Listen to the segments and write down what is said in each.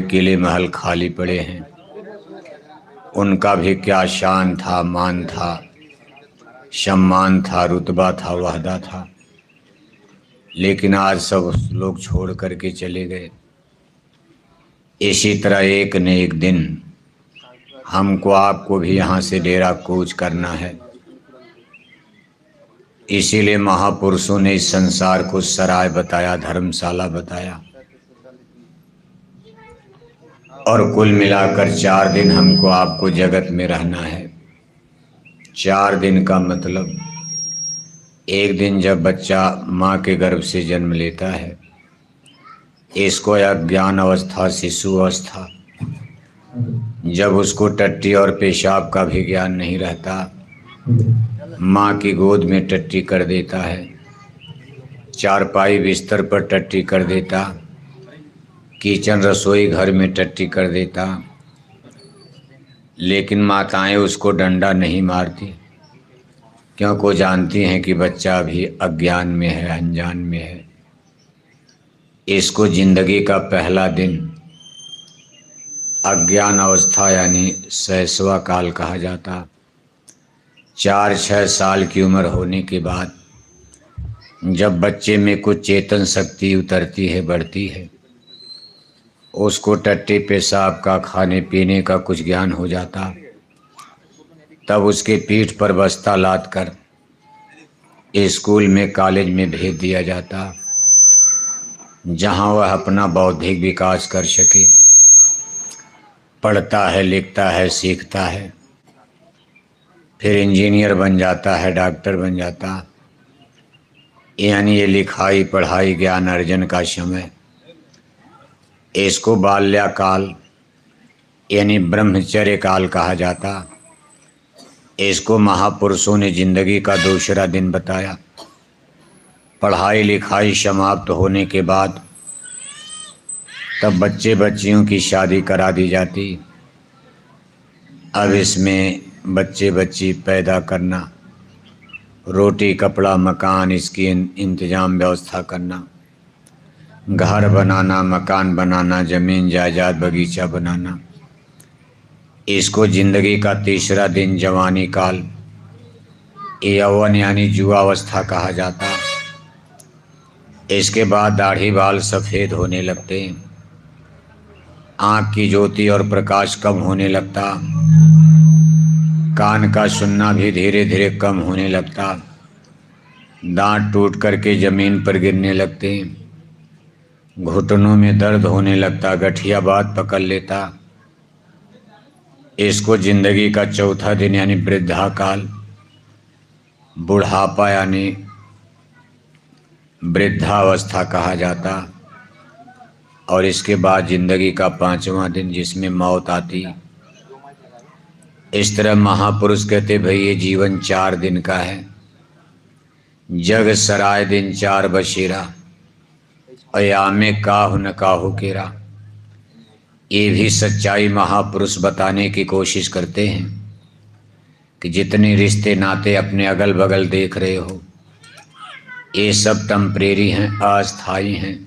किले महल खाली पड़े हैं। उनका भी क्या शान था, मान था, सम्मान था, रुतबा था, वहदा था, लेकिन आज सब लोग छोड़ करके चले गए। इसी तरह एक न एक दिन हमको आपको भी यहाँ से डेरा कूच करना है। इसीलिए महापुरुषों ने इस संसार को सराय बताया, धर्मशाला बताया। और कुल मिलाकर 4 दिन हमको आपको जगत में रहना है। 4 दिन का मतलब, एक दिन जब बच्चा माँ के गर्भ से जन्म लेता है, इसको अज्ञान अवस्था, शिशु अवस्था, जब उसको टट्टी और पेशाब का भी ज्ञान नहीं रहता, माँ की गोद में टट्टी कर देता है, चारपाई बिस्तर पर टट्टी कर देता, किचन रसोई घर में टट्टी कर देता, लेकिन माताएं उसको डंडा नहीं मारती, क्योंकि वो जानती हैं कि बच्चा अभी अज्ञान में है, अनजान में है। इसको जिंदगी का पहला दिन अज्ञान अवस्था यानी शैशवा काल कहा जाता। 4-6 साल की उम्र होने के बाद जब बच्चे में कुछ चेतन शक्ति उतरती है, बढ़ती है, उसको टट्टी पेशाब का, खाने पीने का कुछ ज्ञान हो जाता, तब उसके पीठ पर बस्ता लाद कर स्कूल में, कॉलेज में भेज दिया जाता, जहाँ वह अपना बौद्धिक विकास कर सके। पढ़ता है, लिखता है, सीखता है, फिर इंजीनियर बन जाता है, डॉक्टर बन जाता। यानी ये लिखाई पढ़ाई ज्ञान अर्जन का समय, इसको बाल्यकाल यानी ब्रह्मचर्य काल कहा जाता। इसको महापुरुषों ने जिंदगी का दूसरा दिन बताया। पढ़ाई लिखाई समाप्त होने के बाद तब बच्चे बच्चियों की शादी करा दी जाती। अब इसमें बच्चे बच्ची पैदा करना, रोटी कपड़ा मकान इसकी इंतजाम व्यवस्था करना, घर बनाना, मकान बनाना, जमीन जायदाद बगीचा बनाना, इसको जिंदगी का तीसरा दिन जवानी काल, यौवन यानी युवावस्था कहा जाता। इसके बाद दाढ़ी बाल सफ़ेद होने लगते, आँख की ज्योति और प्रकाश कम होने लगता, कान का सुनना भी धीरे धीरे कम होने लगता, दांत टूट करके जमीन पर गिरने लगते, घुटनों में दर्द होने लगता, गठिया बात पकड़ लेता। इसको जिंदगी का चौथा दिन यानी वृद्धा काल, बुढ़ापा यानी वृद्धावस्था कहा जाता। और इसके बाद जिंदगी का 5वां दिन जिसमें मौत आती। इस तरह महापुरुष कहते भाई ये जीवन 4 दिन का है। जग सराय दिन 4 बसेरा, अयामे काहु न काहू केरा। ये भी सच्चाई महापुरुष बताने की कोशिश करते हैं कि जितने रिश्ते नाते अपने अगल बगल देख रहे हो, ये सब टेम्परेरी हैं, अस्थायी हैं।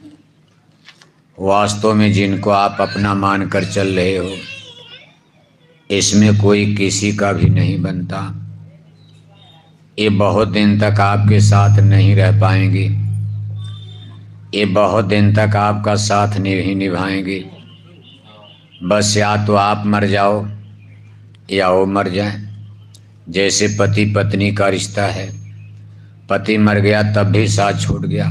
वास्तव में जिनको आप अपना मानकर चल रहे हो, इसमें कोई किसी का भी नहीं बनता। ये बहुत दिन तक आपके साथ नहीं रह पाएंगे, ये बहुत दिन तक आपका साथ नहीं निभाएंगे। बस या तो आप मर जाओ या वो मर जाए। जैसे पति पत्नी का रिश्ता है, पति मर गया तब भी साथ छूट गया,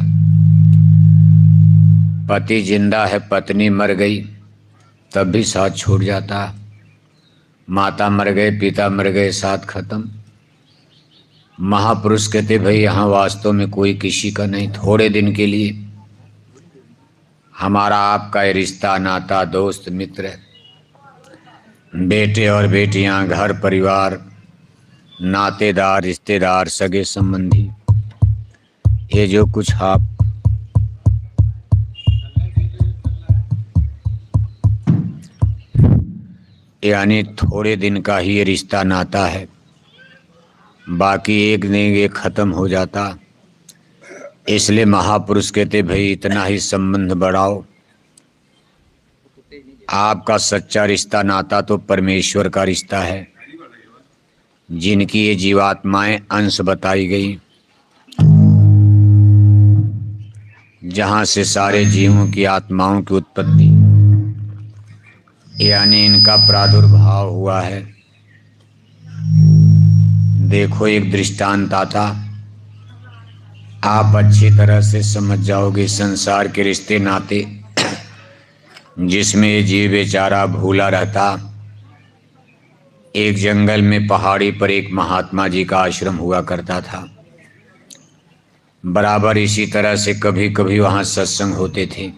पति जिंदा है पत्नी मर गई तब भी साथ छूट जाता। माता मर गए, पिता मर गए, साथ खत्म। महापुरुष कहते भाई यहाँ वास्तव में कोई किसी का नहीं। थोड़े दिन के लिए हमारा आपका ये रिश्ता, नाता, दोस्त, मित्र, बेटे और बेटियां, घर परिवार, नातेदार, रिश्तेदार, सगे संबंधी, ये जो कुछ आप यानी थोड़े दिन का ही ये रिश्ता नाता है, बाकी एक नहीं ये खत्म हो जाता। इसलिए महापुरुष कहते भाई इतना ही संबंध बढ़ाओ। आपका सच्चा रिश्ता नाता तो परमेश्वर का रिश्ता है, जिनकी ये जीवात्माएं अंश बताई गई, जहां से सारे जीवों की आत्माओं की उत्पत्ति यानी इनका प्रादुर्भाव हुआ है। देखो, एक दृष्टांत आता, आप अच्छी तरह से समझ जाओगे। संसार के रिश्ते नाते जिसमें ये जीव बेचारा भूला रहता। एक जंगल में पहाड़ी पर एक महात्मा जी का आश्रम हुआ करता था। बराबर इसी तरह से कभी कभी वहाँ सत्संग होते थे।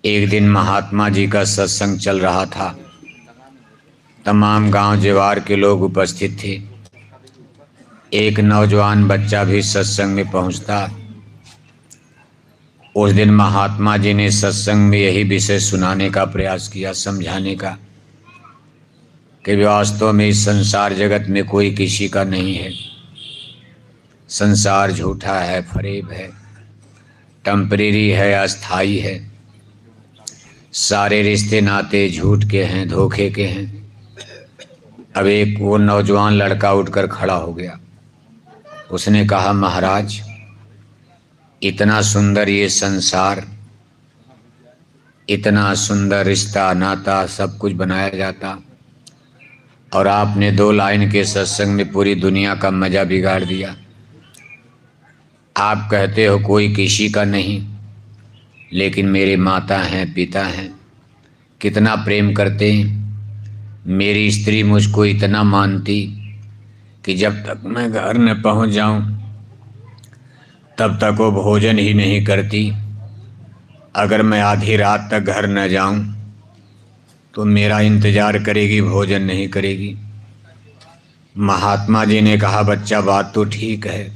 एक दिन महात्मा जी का सत्संग चल रहा था। तमाम गांव जवार के लोग उपस्थित थे। एक नौजवान बच्चा भी सत्संग में पहुंचता। उस दिन महात्मा जी ने सत्संग में यही विषय सुनाने का प्रयास किया, समझाने का, कि वास्तव में इस संसार जगत में कोई किसी का नहीं है। संसार झूठा है, फरेब है, टेम्परेरी है, अस्थाई है। सारे रिश्ते नाते झूठ के हैं, धोखे के हैं। अब एक वो नौजवान लड़का उठकर खड़ा हो गया। उसने कहा, महाराज, इतना सुंदर ये संसार, इतना सुंदर रिश्ता नाता सब कुछ बनाया जाता, और आपने 2 लाइन के सत्संग में पूरी दुनिया का मजा बिगाड़ दिया। आप कहते हो कोई किसी का नहीं, लेकिन मेरे माता हैं, पिता हैं, कितना प्रेम करते हैं। मेरी स्त्री मुझको इतना मानती कि जब तक मैं घर न पहुंच जाऊं तब तक वो भोजन ही नहीं करती। अगर मैं आधी रात तक घर न जाऊं तो मेरा इंतजार करेगी, भोजन नहीं करेगी। महात्मा जी ने कहा, बच्चा, बात तो ठीक है,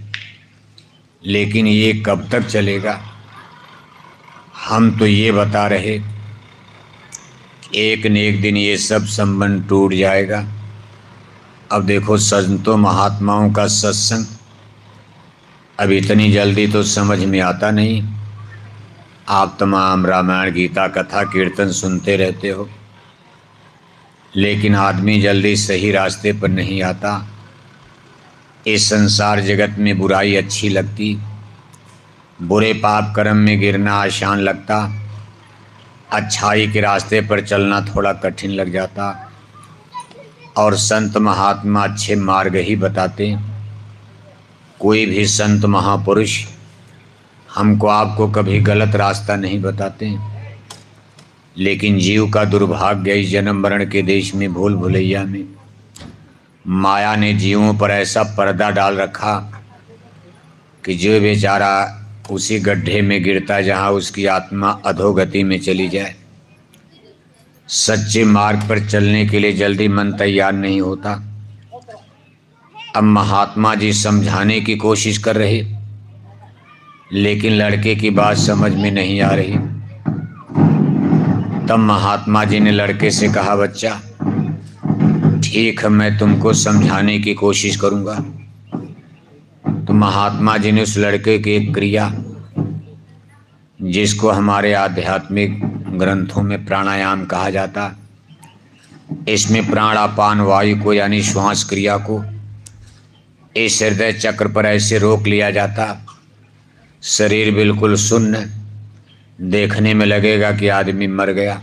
लेकिन ये कब तक चलेगा? हम तो ये बता रहे एक न एक दिन ये सब संबंध टूट जाएगा। अब देखो, संतों महात्माओं का सत्संग अब इतनी जल्दी तो समझ में आता नहीं। आप तमाम रामायण, गीता, कथा, कीर्तन सुनते रहते हो, लेकिन आदमी जल्दी सही रास्ते पर नहीं आता। इस संसार जगत में बुराई अच्छी लगती, बुरे पाप कर्म में गिरना आसान लगता, अच्छाई के रास्ते पर चलना थोड़ा कठिन लग जाता। और संत महात्मा अच्छे मार्ग ही बताते। कोई भी संत महापुरुष हमको आपको कभी गलत रास्ता नहीं बताते। लेकिन जीव का दुर्भाग्य इस जन्म मरण के देश में, भूल भुलैया में, माया ने जीवों पर ऐसा पर्दा डाल रखा कि जो बेचारा उसी गड्ढे में गिरता जहाँ उसकी आत्मा अधोगति में चली जाए। सच्चे मार्ग पर चलने के लिए जल्दी मन तैयार नहीं होता। अब महात्मा जी समझाने की कोशिश कर रहे, लेकिन लड़के की बात समझ में नहीं आ रही। तब महात्मा जी ने लड़के से कहा, बच्चा, ठीक है, मैं तुमको समझाने की कोशिश करूंगा। तो महात्मा जी ने उस लड़के की एक क्रिया, जिसको हमारे आध्यात्मिक ग्रंथों में प्राणायाम कहा जाता, इसमें प्राणापान वायु को यानी श्वास क्रिया को इस हृदय चक्र पर ऐसे रोक लिया जाता, शरीर बिल्कुल सुन्न, देखने में लगेगा कि आदमी मर गया।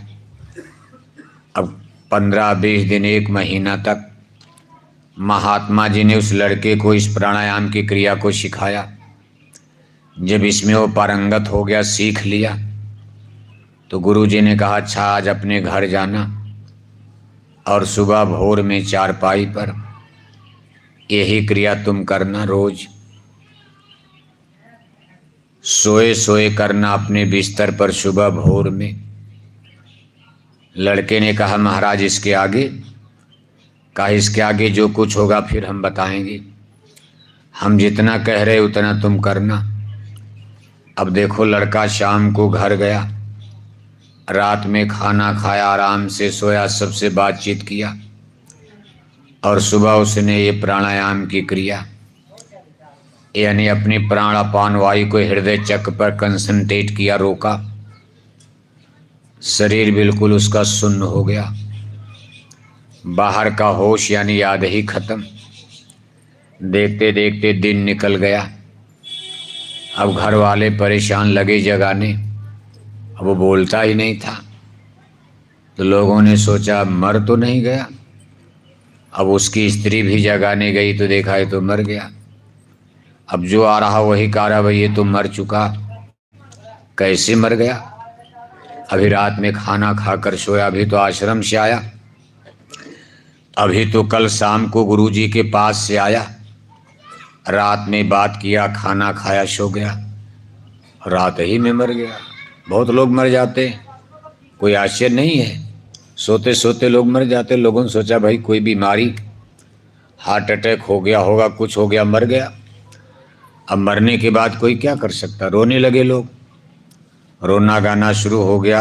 अब 15-20 दिन, 1 महीना तक महात्मा जी ने उस लड़के को इस प्राणायाम की क्रिया को सिखाया। जब इसमें वो पारंगत हो गया, सीख लिया, तो गुरु जी ने कहा, अच्छा, आज अपने घर जाना और सुबह भोर में चारपाई पर यही क्रिया तुम करना। रोज सोए सोए करना अपने बिस्तर पर सुबह भोर में। लड़के ने कहा, महाराज, इसके आगे? कहा, इसके आगे जो कुछ होगा फिर हम बताएंगे, हम जितना कह रहे उतना तुम करना। अब देखो, लड़का शाम को घर गया, रात में खाना खाया, आराम से सोया, सबसे बातचीत किया, और सुबह उसने ये प्राणायाम की क्रिया यानी अपनी प्राणापान वायु को हृदय चक्र पर कंसंट्रेट किया, रोका। शरीर बिल्कुल उसका सुन्न हो गया, बाहर का होश यानी याद ही खत्म। देखते देखते दिन निकल गया। अब घर वाले परेशान लगे जगाने, अब वो बोलता ही नहीं था। तो लोगों ने सोचा मर तो नहीं गया। अब उसकी स्त्री भी जगाने गई तो देखा ये तो मर गया। अब जो आ रहा वही कह रहा भाई ये तो मर चुका, कैसे मर गया? अभी रात में खाना खाकर सोया, अभी तो आश्रम से आया, अभी तो कल शाम को गुरुजी के पास से आया, रात में बात किया, खाना खाया, सो गया, रात ही में मर गया। बहुत लोग मर जाते, कोई आश्चर्य नहीं है, सोते सोते लोग मर जाते। लोगों ने सोचा भाई कोई बीमारी, हार्ट अटैक हो गया होगा, कुछ हो गया, मर गया। अब मरने के बाद कोई क्या कर सकता? रोने लगे लोग, रोना गाना शुरू हो गया,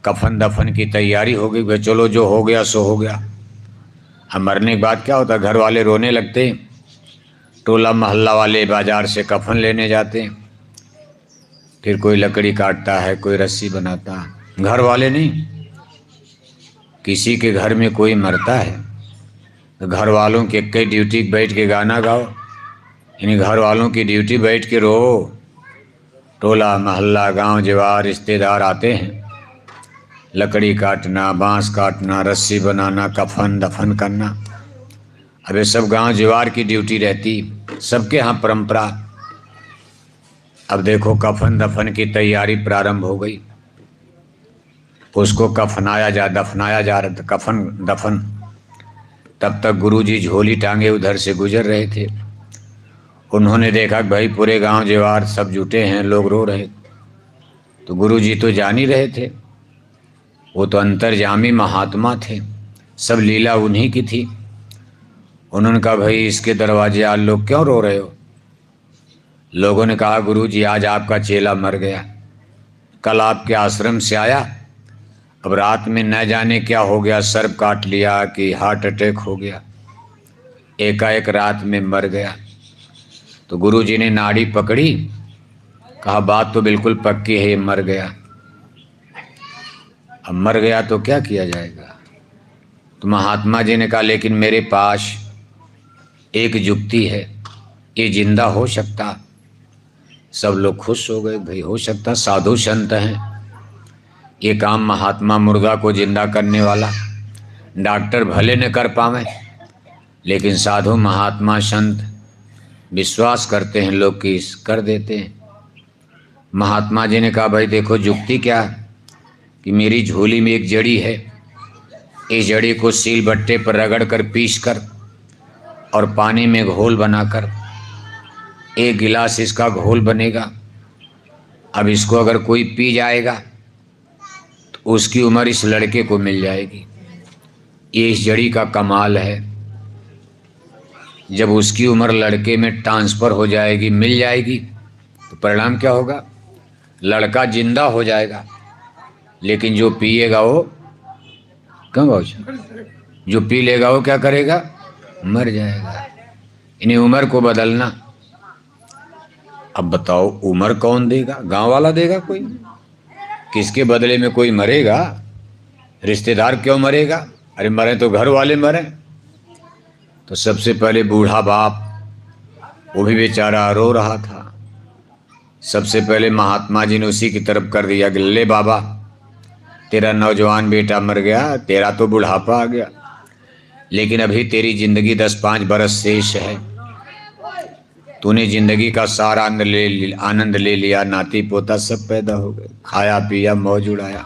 कफन दफन की तैयारी हो गई। चलो जो हो गया सो हो गया। अब मरने के बाद क्या होता? घर वाले रोने लगते, टोला मोहल्ला वाले बाजार से कफन लेने जाते, फिर कोई लकड़ी काटता है, कोई रस्सी बनाता है। घर वाले नहीं, किसी के घर में कोई मरता है तो घर वालों की कई ड्यूटी बैठ के गाना गाओ, यानी घर वालों की ड्यूटी बैठ के रो। टोला मोहल्ला गांव जवार रिश्तेदार आते हैं, लकड़ी काटना, बांस काटना, रस्सी बनाना, कफन दफन करना। अब ये सब गांव जवार की ड्यूटी रहती, सबके यहाँ परंपरा। अब देखो कफन दफन की तैयारी प्रारंभ हो गई, उसको दफनाया जा रहा था, कफन दफन। तब तक गुरुजी झोली टांगे उधर से गुजर रहे थे। उन्होंने देखा कि भाई पूरे गांव जवार सब जुटे हैं, लोग रो रहे। तो गुरुजी तो जान ही रहे थे, वो तो अंतर्यामी महात्मा थे, सब लीला उन्हीं की थी। उन्होंने कहा भाई इसके दरवाजे आज लोग क्यों रो रहे हो? लोगों ने कहा गुरुजी आज आपका चेला मर गया, कल आपके आश्रम से आया, अब रात में न जाने क्या हो गया, सर्प काट लिया कि हार्ट अटैक हो गया, एकाएक रात में मर गया। तो गुरुजी ने नाड़ी पकड़ी, कहा बात तो बिल्कुल पक्की है, ये मर गया। अब मर गया तो क्या किया जाएगा? तो महात्मा जी ने कहा लेकिन मेरे पास एक युक्ति है, ये जिंदा हो सकता। सब लोग खुश हो गए, भाई हो सकता, साधु संत हैं, ये काम महात्मा मुर्दा को जिंदा करने वाला। डॉक्टर भले न कर पावे, लेकिन साधु महात्मा संत विश्वास करते हैं लोग कि कर देते हैं। महात्मा जी ने कहा भाई देखो युक्ति क्या, कि मेरी झोली में एक जड़ी है, इस जड़ी को सील बट्टे पर रगड़ कर पीस कर और पानी में घोल बनाकर, एक गिलास इसका घोल बनेगा। अब इसको अगर कोई पी जाएगा तो उसकी उम्र इस लड़के को मिल जाएगी। ये इस जड़ी का कमाल है, जब उसकी उम्र लड़के में ट्रांसफ़र हो जाएगी, मिल जाएगी, तो परिणाम क्या होगा? लड़का जिंदा हो जाएगा, लेकिन जो पिएगा वो कम हो जाएगा, जो पी लेगा वो क्या करेगा? मर जाएगा। इन्हें उम्र को बदलना। अब बताओ उम्र कौन देगा? गांव वाला देगा कोई? किसके बदले में कोई मरेगा? रिश्तेदार क्यों मरेगा? अरे मरे तो घर वाले मरे। तो सबसे पहले बूढ़ा बाप, वो भी बेचारा रो रहा था। सबसे पहले महात्मा जी ने उसी की तरफ कर दिया कि ले बाबा, तेरा नौजवान बेटा मर गया, तेरा तो बुढ़ापा आ गया, लेकिन अभी तेरी जिंदगी 10-5 बरस शेष है। तूने जिंदगी का सारा आनंद ले लिया, नाती पोता सब पैदा हो गए, खाया पिया मौज उड़ाया।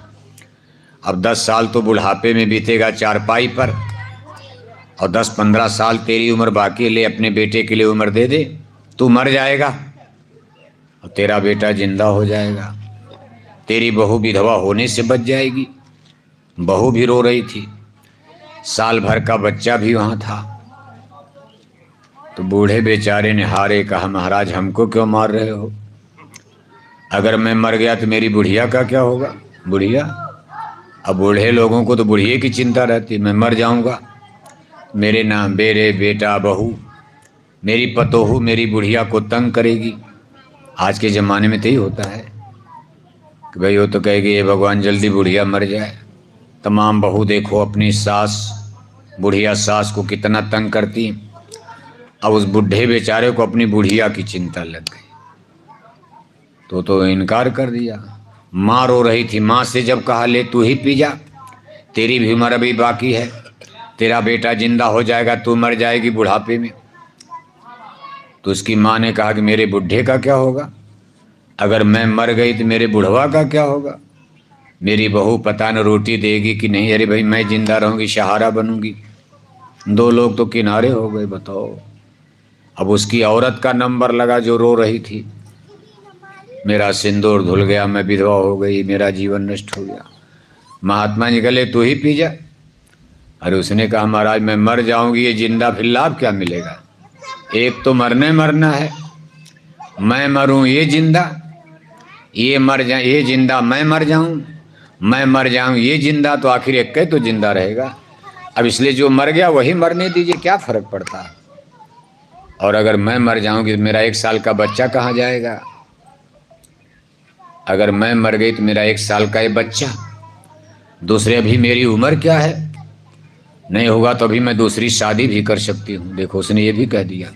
अब 10 साल तो बुढ़ापे में बीतेगा चारपाई पर, और 10-15 साल तेरी उम्र बाकी, ले अपने बेटे के लिए उम्र दे दे, तू मर जाएगा और तेरा बेटा जिंदा हो जाएगा। तेरी बहू विधवा होने से बच जाएगी। बहू भी रो रही थी, साल भर का बच्चा भी वहाँ था। तो बूढ़े बेचारे ने हारे कहा महाराज हमको क्यों मार रहे हो? अगर मैं मर गया तो मेरी बुढ़िया का क्या होगा? बुढ़िया, अब बूढ़े लोगों को तो बुढ़िए की चिंता रहती, मैं मर जाऊंगा, मेरे नाम बेरे बेटा बहू, मेरी पतोहू मेरी बुढ़िया को तंग करेगी। आज के ज़माने में तो ही होता है, कि भाई वो तो कहेगी ये भगवान जल्दी बुढ़िया मर जाए। तमाम बहू देखो अपनी सास, बुढ़िया सास को कितना तंग करती। अब उस बुढ़े बेचारे को अपनी बुढ़िया की चिंता लग गई तो इनकार कर दिया। माँ रो रही थी, माँ से जब कहा ले तू ही पी जा, तेरी भी उम्र अभी बाकी है, तेरा बेटा जिंदा हो जाएगा, तू मर जाएगी बुढ़ापे में। तो उसकी माँ ने कहा कि मेरे बुढ़े का क्या होगा, अगर मैं मर गई तो मेरे बुढ़वा का क्या होगा, मेरी बहू पता न रोटी देगी कि नहीं। अरे भाई मैं जिंदा रहूँगी, सहारा बनूंगी। दो लोग तो किनारे हो गए, बताओ। अब उसकी औरत का नंबर लगा जो रो रही थी, मेरा सिंदूर धुल गया, मैं विधवा हो गई, मेरा जीवन नष्ट हो गया। महात्मा जी कहले तू ही पी जा। अरे उसने कहा महाराज मैं मर जाऊंगी, ये जिंदा फिर लाभ क्या मिलेगा, एक तो मरना है, मैं मरूं ये जिंदा, ये मर जाए ये जिंदा, मैं मर जाऊं, मैं मर जाऊं ये जिंदा, तो आखिर एक तो जिंदा रहेगा। अब इसलिए जो मर गया वही मरने दीजिए, क्या फर्क पड़ता है। और अगर मैं मर जाऊंगी तो मेरा 1 साल का बच्चा कहाँ जाएगा, अगर मैं मर गई तो मेरा 1 साल का ये बच्चा, दूसरे अभी मेरी उम्र क्या है, नहीं होगा तो अभी मैं दूसरी शादी भी कर सकती हूँ। देखो उसने ये भी कह दिया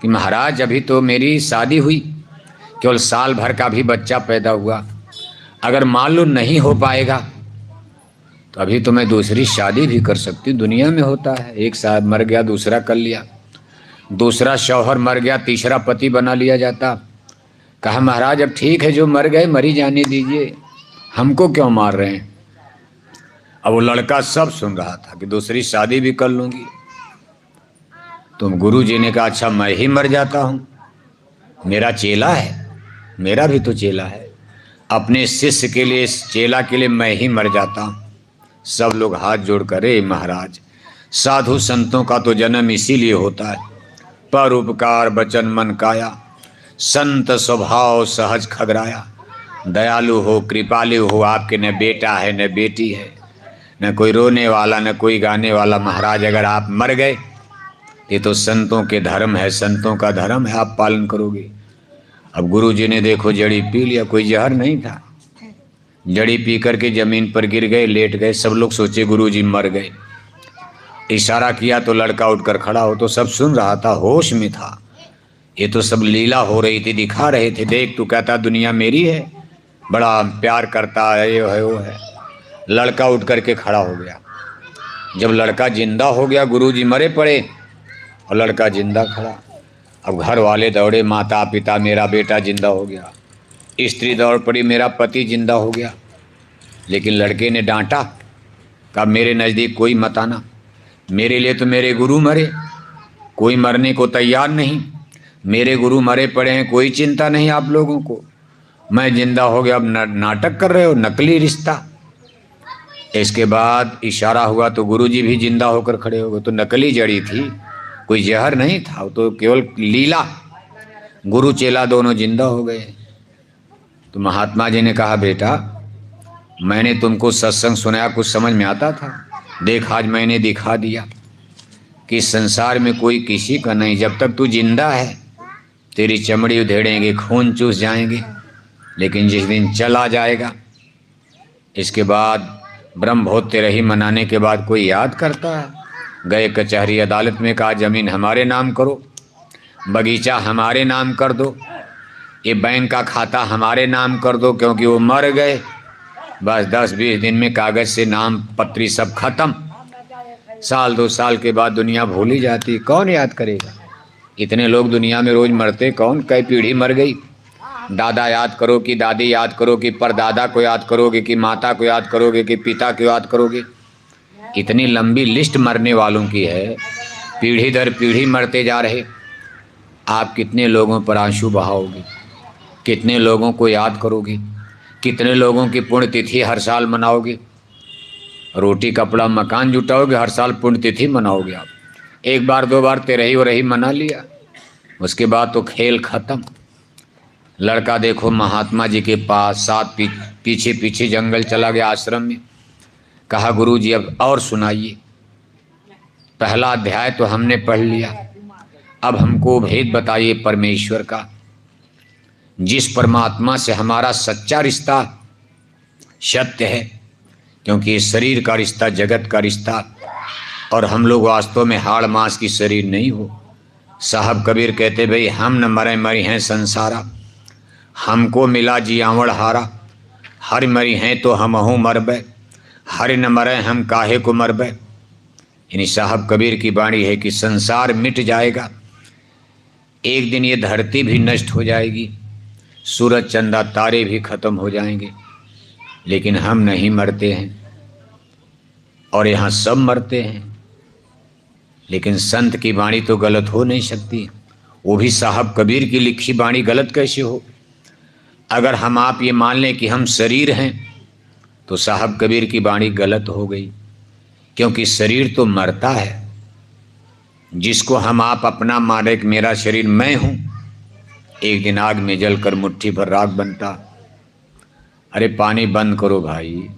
कि महाराज अभी तो मेरी शादी हुई, केवल साल भर का भी बच्चा पैदा हुआ, अगर मान लो नहीं हो पाएगा तो अभी तो मैं दूसरी शादी भी कर सकती हूँ। दुनिया में होता है, एक साल मर गया दूसरा कर लिया, दूसरा शौहर मर गया तीसरा पति बना लिया जाता। कहा महाराज अब ठीक है, जो मर गए मरी जाने दीजिए, हमको क्यों मार रहे हैं। अब वो लड़का सब सुन रहा था कि दूसरी शादी भी कर लूंगी। तो गुरु जी ने कहा अच्छा मैं ही मर जाता हूँ, मेरा चेला है, मेरा भी तो चेला है, अपने शिष्य के लिए चेला के लिए मैं ही मर जाता हूँ। सब लोग हाथ जोड़ कर महाराज साधु संतों का तो जन्म इसीलिए होता है, परोपकार वचन मन काया, संत स्वभाव सहज खगराया, दयालु हो कृपालु हो, आपके न बेटा है न बेटी है, न कोई रोने वाला न कोई गाने वाला। महाराज अगर आप मर गए, ये तो संतों के धर्म है, संतों का धर्म है, आप पालन करोगे। अब गुरु जी ने देखो जड़ी पी लिया, कोई जहर नहीं था, जड़ी पी करके जमीन पर गिर गए, लेट गए। सब लोग सोचे गुरु जी मर गए। इशारा किया तो लड़का उठकर खड़ा हो, तो सब सुन रहा था, होश में था, ये तो सब लीला हो रही थी, दिखा रहे थे। देख तू कहता दुनिया मेरी है, बड़ा प्यार करता है, ये है वो है। लड़का उठ करके खड़ा हो गया। जब लड़का जिंदा हो गया, गुरुजी मरे पड़े और लड़का जिंदा खड़ा। अब घर वाले दौड़े, माता पिता मेरा बेटा जिंदा हो गया, स्त्री दौड़ पड़ी मेरा पति जिंदा हो गया। लेकिन लड़के ने डांटा, कहा मेरे नज़दीक कोई मत आना, मेरे लिए तो मेरे गुरु मरे, कोई मरने को तैयार नहीं, मेरे गुरु मरे पड़े हैं, कोई चिंता नहीं आप लोगों को, मैं जिंदा हो गया, अब नाटक कर रहे हो, नकली रिश्ता। इसके बाद इशारा हुआ तो गुरुजी भी जिंदा होकर खड़े हो गए। तो नकली जड़ी थी, कोई जहर नहीं था, तो केवल लीला। गुरु चेला दोनों जिंदा हो गए। तो महात्मा जी ने कहा बेटा मैंने तुमको सत्संग सुनाया, कुछ समझ में आता था, देख आज मैंने दिखा दिया कि संसार में कोई किसी का नहीं, जब तक तू जिंदा है तेरी चमड़ी उधेड़ेंगे, खून चूस जाएंगे, लेकिन जिस दिन चला जाएगा, इसके बाद ब्रह्मभोज तेरही मनाने के बाद कोई याद करता है। गए कचहरी अदालत में, कहा जमीन हमारे नाम करो, बगीचा हमारे नाम कर दो, ये बैंक का खाता हमारे नाम कर दो, क्योंकि वो मर गए। बस 10-20 दिन में कागज से नाम पत्री सब खत्म। साल 2 साल के बाद दुनिया भूल ही जाती, कौन याद करेगा। इतने लोग दुनिया में रोज मरते, कौन कई पीढ़ी मर गई। दादा याद करो कि दादी याद करो कि परदादा को याद करोगे कि माता को याद करोगे कि पिता को याद करोगे। इतनी लंबी लिस्ट मरने वालों की है, पीढ़ी दर पीढ़ी मरते जा रहे। आप कितने लोगों पर आंसू बहाओगे, कितने लोगों को याद करोगे, कितने लोगों की पुण्यतिथि हर साल मनाओगे। रोटी कपड़ा मकान जुटाओगे, हर साल पुण्यतिथि मनाओगे आप। 1 बार 2 बार तेरही वरही मना लिया, उसके बाद तो खेल खत्म। लड़का देखो महात्मा जी के पास, साथ पीछे पीछे जंगल चला गया आश्रम में। कहा गुरुजी अब और सुनाइए, पहला अध्याय तो हमने पढ़ लिया, अब हमको भेद बताइए परमेश्वर का, जिस परमात्मा से हमारा सच्चा रिश्ता सत्य है, क्योंकि इस शरीर का रिश्ता जगत का रिश्ता, और हम लोग वास्तव में हाड़ मांस की शरीर नहीं हो। साहब कबीर कहते भाई हम न मरे मरी हैं संसारा, हमको मिला जियावड़ हारा, हर मरी हैं तो हमहू मरबे, हर न मरे हम काहे को मरबे। यानी साहब कबीर की वाणी है कि संसार मिट जाएगा, एक दिन ये धरती भी नष्ट हो जाएगी, सूरज चंदा तारे भी खत्म हो जाएंगे, लेकिन हम नहीं मरते हैं। और यहाँ सब मरते हैं, लेकिन संत की वाणी तो गलत हो नहीं सकती। वो भी साहब कबीर की लिखी वाणी गलत कैसे हो? अगर हम आप ये मान लें कि हम शरीर हैं, तो साहब कबीर की वाणी गलत हो गई, क्योंकि शरीर तो मरता है। जिसको हम आप अपना माने कि मेरा शरीर मैं हूं, एक दिन आग में जलकर मुट्ठी भर राख बनता। अरे पानी बंद करो भाई,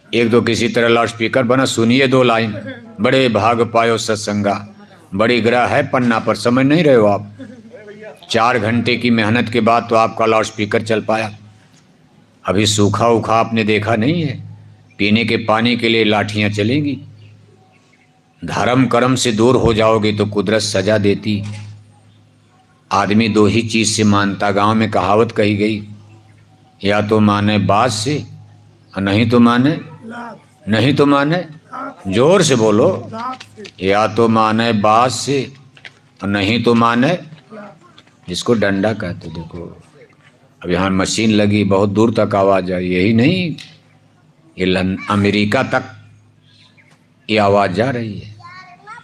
एक दो किसी तरह लाउड स्पीकर बना, सुनिए 2 लाइन। बड़े भाग पायो सत्संगा, बड़ी ग्रह है पन्ना पर, समझ नहीं रहे हो आप? 4 घंटे की मेहनत के बाद तो आपका लाउड स्पीकर चल पाया। अभी सूखा उखा आपने देखा नहीं है, पीने के पानी के लिए लाठियां चलेंगी। धर्म कर्म से दूर हो जाओगे तो कुदरत सजा देती। आदमी 2 ही चीज से मानता, गांव में कहावत कही गई, या तो माने बात से और नहीं तो माने, नहीं तो माने, जोर से बोलो, या तो माने बात से और नहीं तो माने, जिसको डंडा कहते। देखो अब यहाँ मशीन लगी, बहुत दूर तक आवाज आई, यही नहीं ये अमेरिका तक ये आवाज जा रही है।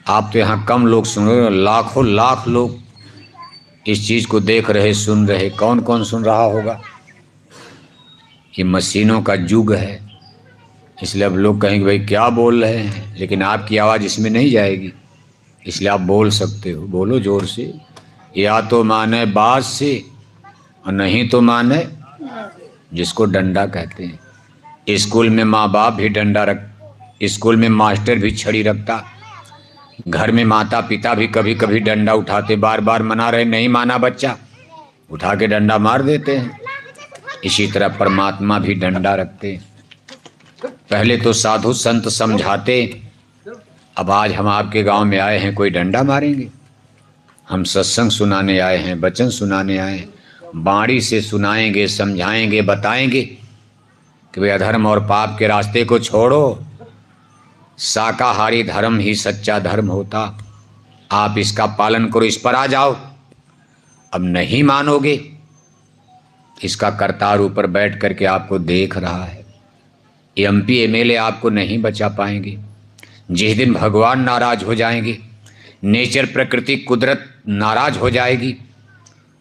आप तो यहाँ कम लोग सुन रहे हो, लाखों लाख लोग इस चीज को देख रहे सुन रहे। कौन कौन सुन रहा होगा? ये मशीनों का युग है, इसलिए अब लोग कहेंगे भाई क्या बोल रहे हैं, लेकिन आपकी आवाज़ इसमें नहीं जाएगी, इसलिए आप बोल सकते हो। बोलो जोर से, या तो माने बात से और नहीं तो माने, जिसको डंडा कहते हैं। स्कूल में माँ बाप भी डंडा रख, स्कूल में मास्टर भी छड़ी रखता, घर में माता पिता भी कभी कभी डंडा उठाते, बार बार मना रहे, नहीं माना बच्चा, उठा के डंडा मार देते हैं। इसी तरह परमात्मा भी डंडा रखते। पहले तो साधु संत समझाते, अब आज हम आपके गांव में आए हैं, कोई डंडा मारेंगे? हम सत्संग सुनाने आए हैं, वचन सुनाने आए हैं, बाणी से सुनाएंगे, समझाएंगे, बताएंगे कि भाई अधर्म और पाप के रास्ते को छोड़ो, शाकाहारी धर्म ही सच्चा धर्म होता, आप इसका पालन करो, इस पर आ जाओ। अब नहीं मानोगे, इसका करतार ऊपर बैठ करके आपको देख रहा है। एमपी एमएलए आपको नहीं बचा पाएंगे। जिस दिन भगवान नाराज हो जाएंगे, नेचर प्रकृति कुदरत नाराज हो जाएगी,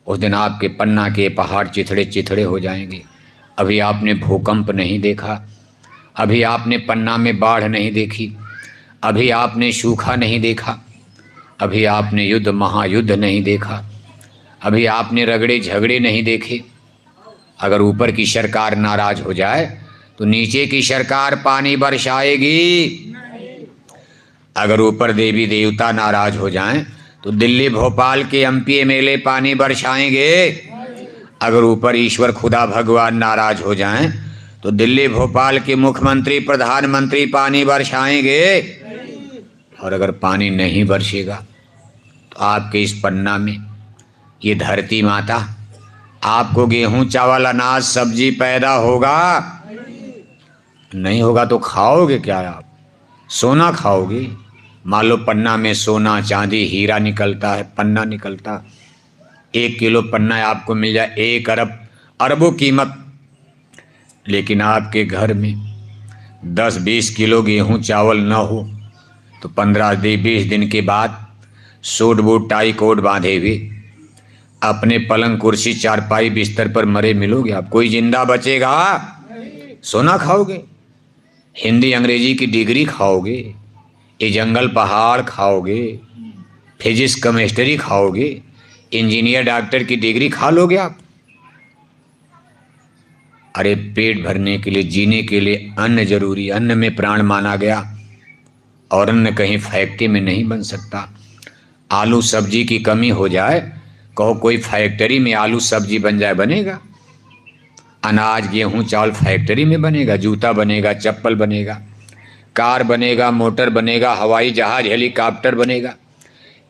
उस दिन आपके पन्ना के पहाड़ चिथड़े चिथड़े हो जाएंगे। अभी आपने भूकंप नहीं देखा, अभी आपने पन्ना में बाढ़ नहीं देखी, अभी आपने सूखा नहीं देखा, अभी आपने युद्ध महायुद्ध नहीं देखा, अभी आपने रगड़े झगड़े नहीं देखे। अगर ऊपर की सरकार नाराज हो जाए तो नीचे की सरकार पानी बरसाएगी। अगर ऊपर देवी देवता नाराज हो जाएं तो दिल्ली भोपाल के एमपी एमएलए पानी बरसाएंगे। अगर ऊपर ईश्वर खुदा भगवान नाराज हो जाएं तो दिल्ली भोपाल के मुख्यमंत्री प्रधानमंत्री पानी बरसाएंगे। और अगर पानी नहीं बरसेगा तो आपके इस पन्ना में ये धरती माता आपको गेहूं चावल अनाज सब्जी पैदा होगा? नहीं होगा तो खाओगे क्या आप? सोना खाओगे? मान लो पन्ना में सोना चांदी हीरा निकलता है, पन्ना निकलता, 1 किलो पन्ना आपको मिल जाए, 1 अरब अरबों कीमत। लेकिन आपके घर में 10-20 किलो गेहूं चावल न हो तो 15-20 दिन के बाद सूट बूट टाई कोट बांधे हुए अपने पलंग कुर्सी चारपाई बिस्तर पर मरे मिलोगे आप? कोई जिंदा बचेगा? सोना खाओगे, हिंदी अंग्रेजी की डिग्री खाओगे, ये जंगल पहाड़ खाओगे, फिजिक्स केमिस्ट्री खाओगे, इंजीनियर डॉक्टर की डिग्री खा लोगे आप? अरे पेट भरने के लिए, जीने के लिए अन्न जरूरी, अन्न में प्राण माना गया, और अन्न कहीं फैक्ट्री में नहीं बन सकता। आलू सब्जी की कमी हो जाए, कहो कोई फैक्ट्री में आलू सब्जी बन जाए, बनेगा? अनाज गेहूं चावल फैक्ट्री में बनेगा, जूता बनेगा, चप्पल बनेगा, कार बनेगा, मोटर बनेगा, हवाई जहाज हेलीकॉप्टर बनेगा,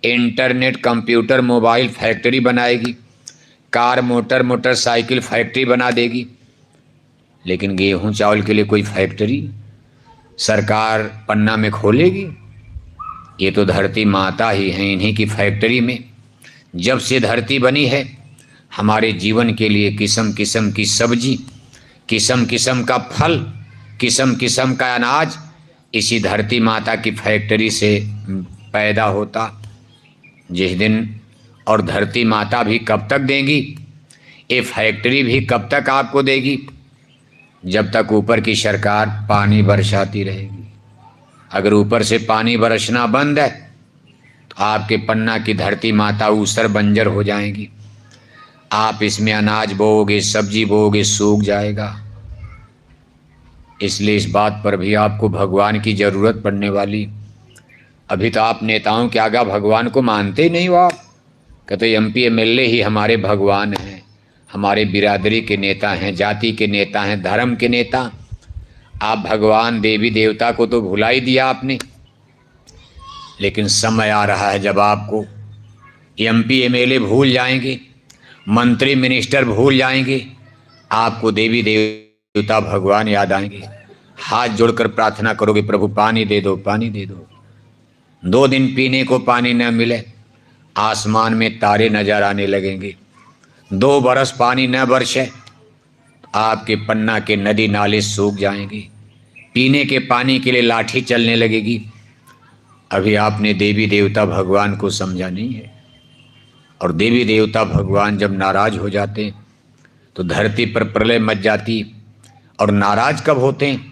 इंटरनेट कंप्यूटर मोबाइल फैक्ट्री बनाएगी, कार मोटर मोटरसाइकिल फैक्ट्री बना देगी। लेकिन गेहूं चावल के लिए कोई फैक्ट्री सरकार पन्ना में खोलेगी? ये तो धरती माता ही हैं, इन्हीं की फैक्ट्री में जब से धरती बनी है हमारे जीवन के लिए किस्म किस्म की सब्जी, किस्म किस्म का फल, किस्म किस्म का अनाज इसी धरती माता की फैक्ट्री से पैदा होता। जिस दिन और धरती माता भी कब तक देंगी, ये फैक्ट्री भी कब तक आपको देगी? जब तक ऊपर की सरकार पानी बरसाती रहेगी। अगर ऊपर से पानी बरसना बंद है तो आपके पन्ना की धरती माता ऊसर बंजर हो जाएगी। आप इसमें अनाज बोओगे, सब्जी बोओगे, सूख जाएगा। इसलिए इस बात पर भी आपको भगवान की ज़रूरत पड़ने वाली। अभी तो आप नेताओं के आगे भगवान को मानते ही नहीं हो। आप कहते MP MLA ही हमारे भगवान हैं, हमारे बिरादरी के नेता हैं, जाति के नेता हैं, धर्म के नेता। आप भगवान देवी देवता को तो भुला ही दिया आपने। लेकिन समय आ रहा है जब आपको MP MLA भूल जाएंगे, मंत्री मिनिस्टर भूल जाएंगे, आपको देवी देवता भगवान याद आएंगे। हाथ जोड़कर प्रार्थना करोगे, प्रभु पानी दे दो, पानी दे दो। 2 दिन पीने को पानी न मिले, आसमान में तारे नजर आने लगेंगे। 2 बरस पानी न बरसे, आपके पन्ना के नदी नाले सूख जाएंगे। पीने के पानी के लिए लाठी चलने लगेगी। अभी आपने देवी देवता भगवान को समझा नहीं है। और देवी देवता भगवान जब नाराज हो जाते हैं तो धरती पर प्रलय मच जाती। और नाराज कब होते हैं?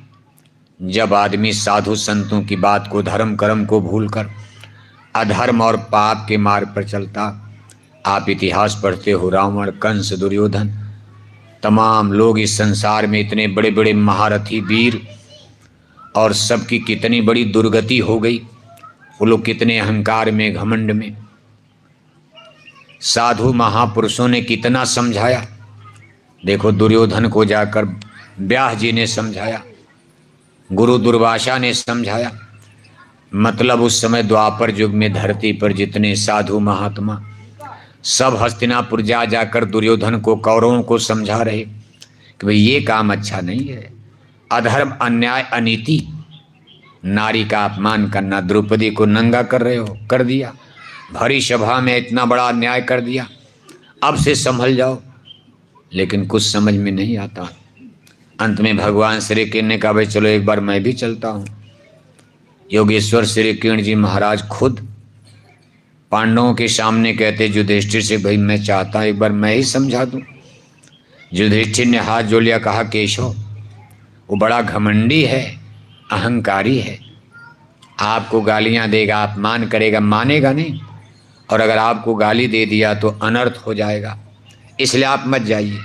जब आदमी साधु संतों की बात को, धर्म कर्म को भूलकर अधर्म और पाप के मार्ग पर चलता। आप इतिहास पढ़ते हो, रावण, कंस, दुर्योधन, तमाम लोग इस संसार में इतने बड़े बड़े महारथी वीर, और सबकी कितनी बड़ी दुर्गति हो गई। वो लोग कितने अहंकार में, घमंड में। साधु महापुरुषों ने कितना समझाया। देखो दुर्योधन को जाकर व्यास जी ने समझाया, गुरु दुर्वासा ने समझाया। मतलब उस समय द्वापर युग में धरती पर जितने साधु महात्मा सब हस्तिनापुर जा जाकर दुर्योधन को, कौरवों को समझा रहे कि भाई ये काम अच्छा नहीं है। अधर्म, अन्याय, अनीति, नारी का अपमान करना, द्रौपदी को नंगा कर रहे हो, कर दिया। भरी सभा में इतना बड़ा अन्याय कर दिया, अब से संभल जाओ। लेकिन कुछ समझ में नहीं आता। अंत में भगवान श्री कृष्ण ने कहा भाई चलो एक बार मैं भी चलता हूँ। योगेश्वर श्री कृष्ण जी महाराज खुद पांडवों के सामने कहते युधिष्ठिर से, भाई मैं चाहता हूँ एक बार मैं ही समझा दूँ। युधिष्ठिर ने हाथ जोड़ लिया, कहा केशव वो बड़ा घमंडी है, अहंकारी है, आपको गालियाँ देगा, अपमान करेगा, मानेगा नहीं। और अगर आपको गाली दे दिया तो अनर्थ हो जाएगा, इसलिए आप मत जाइए।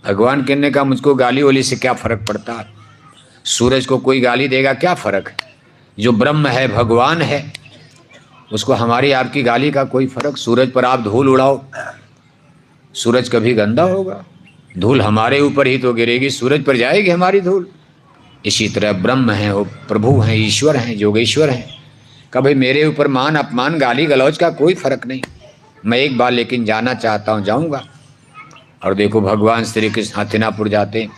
भगवान कहने का मुझको गाली वाली से क्या फ़र्क पड़ता है? सूरज को कोई गाली देगा क्या फ़र्क है? जो ब्रह्म है, भगवान है, उसको हमारी आपकी गाली का कोई फ़र्क। सूरज पर आप धूल उड़ाओ, सूरज कभी गंदा होगा? धूल हमारे ऊपर ही तो गिरेगी, सूरज पर जाएगी हमारी धूल। इसी तरह ब्रह्म हैं, वो प्रभु हैं, ईश्वर हैं, योगेश्वर हैं। कभी मेरे ऊपर मान अपमान, गाली गलौज का कोई फ़र्क नहीं। मैं एक बार लेकिन जाना चाहता हूँ, जाऊँगा। और देखो भगवान श्री कृष्ण हस्तिनापुर जाते,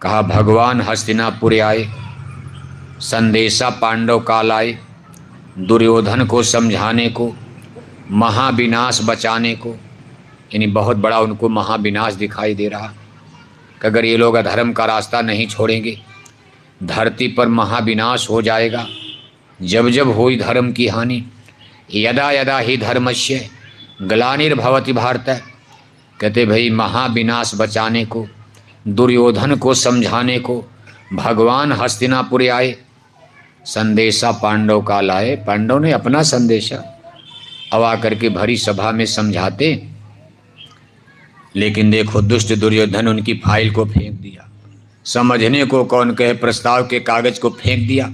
कहा भगवान हस्तिनापुर आए, संदेशा पांडव काल आए, दुर्योधन को समझाने को, महाविनाश बचाने को। यानी बहुत बड़ा उनको महाविनाश दिखाई दे रहा कि अगर ये लोग अधर्म का रास्ता नहीं छोड़ेंगे धरती पर महाविनाश हो जाएगा। जब जब होई धर्म की हानि, यदा यदा ही धर्मस्य ग्लानिर्भवति भारत। कहते भाई महाविनाश बचाने को, दुर्योधन को समझाने को भगवान हस्तिनापुर आए। संदेशा पांडव का लाए, पांडव ने अपना संदेशा अब आकर के भरी सभा में समझाते। लेकिन देखो दुष्ट दुर्योधन उनकी फाइल को फेंक दिया, समझने को कौन कहे, प्रस्ताव के कागज को फेंक दिया।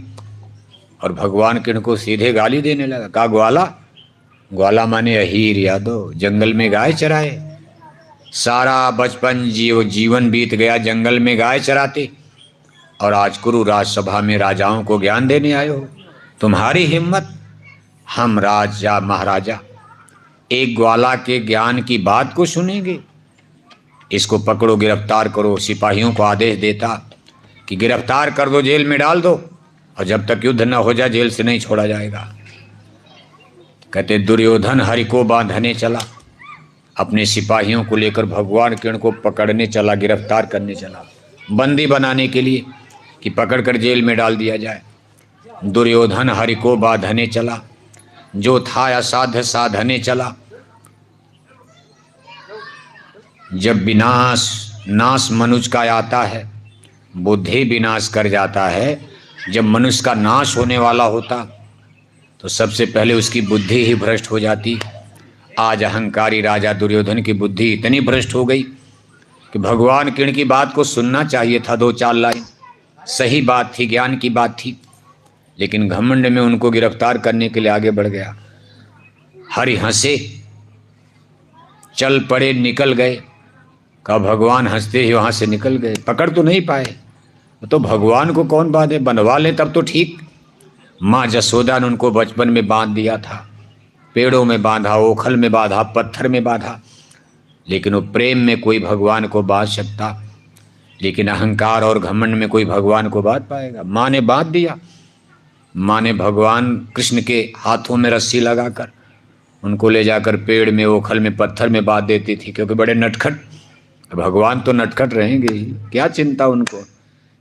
और भगवान कृष्ण को सीधे गाली देने लगा। कहा ग्वाला, ग्वाला माने अहीर यादव, जंगल में गाय चराए। सारा बचपन जीवन बीत गया जंगल में गाय चराते, और आज कुरु राजसभा में राजाओं को ज्ञान देने आए हो। तुम्हारी हिम्मत, हम राजा महाराजा एक ग्वाला के ज्ञान की बात को सुनेंगे? इसको पकड़ो, गिरफ्तार करो। सिपाहियों को आदेश देता कि गिरफ्तार कर दो, जेल में डाल दो, और जब तक युद्ध न हो जाए जेल से नहीं छोड़ा जाएगा। कहते दुर्योधन हरि को बांधने चला, अपने सिपाहियों को लेकर भगवान किरण को पकड़ने चला, गिरफ्तार करने चला, बंदी बनाने के लिए कि पकड़कर जेल में डाल दिया जाए। दुर्योधन हरि को बांधने चला, जो था असाध्य साधने चला। जब नाश मनुष्य का आता है, बुद्धि विनाश कर जाता है। जब मनुष्य का नाश होने वाला होता तो सबसे पहले उसकी बुद्धि ही भ्रष्ट हो जाती। आज अहंकारी राजा दुर्योधन की बुद्धि इतनी भ्रष्ट हो गई कि भगवान किरण की बात को सुनना चाहिए था, 2-4 लाइन सही बात थी, ज्ञान की बात थी, लेकिन घमंड में उनको गिरफ्तार करने के लिए आगे बढ़ गया। हरि हंसे, चल पड़े, निकल गए। कहा भगवान हंसते ही वहां से निकल गए, पकड़ तो नहीं पाए। तो भगवान को कौन बांधे, बनवा लें तब तो ठीक। माँ जसोदा ने उनको बचपन में बांध दिया था, पेड़ों में बांधा, ओखल में बांधा, पत्थर में बांधा, लेकिन वो प्रेम में कोई भगवान को बांध सकता, लेकिन अहंकार और घमंड में कोई भगवान को बांध पाएगा? माँ ने बांध दिया। माँ ने भगवान कृष्ण के हाथों में रस्सी लगाकर उनको ले जाकर पेड़ में, ओखल में, पत्थर में बांध देती थी, क्योंकि बड़े नटखट। भगवान तो नटखट रहेंगे ही, क्या चिंता उनको।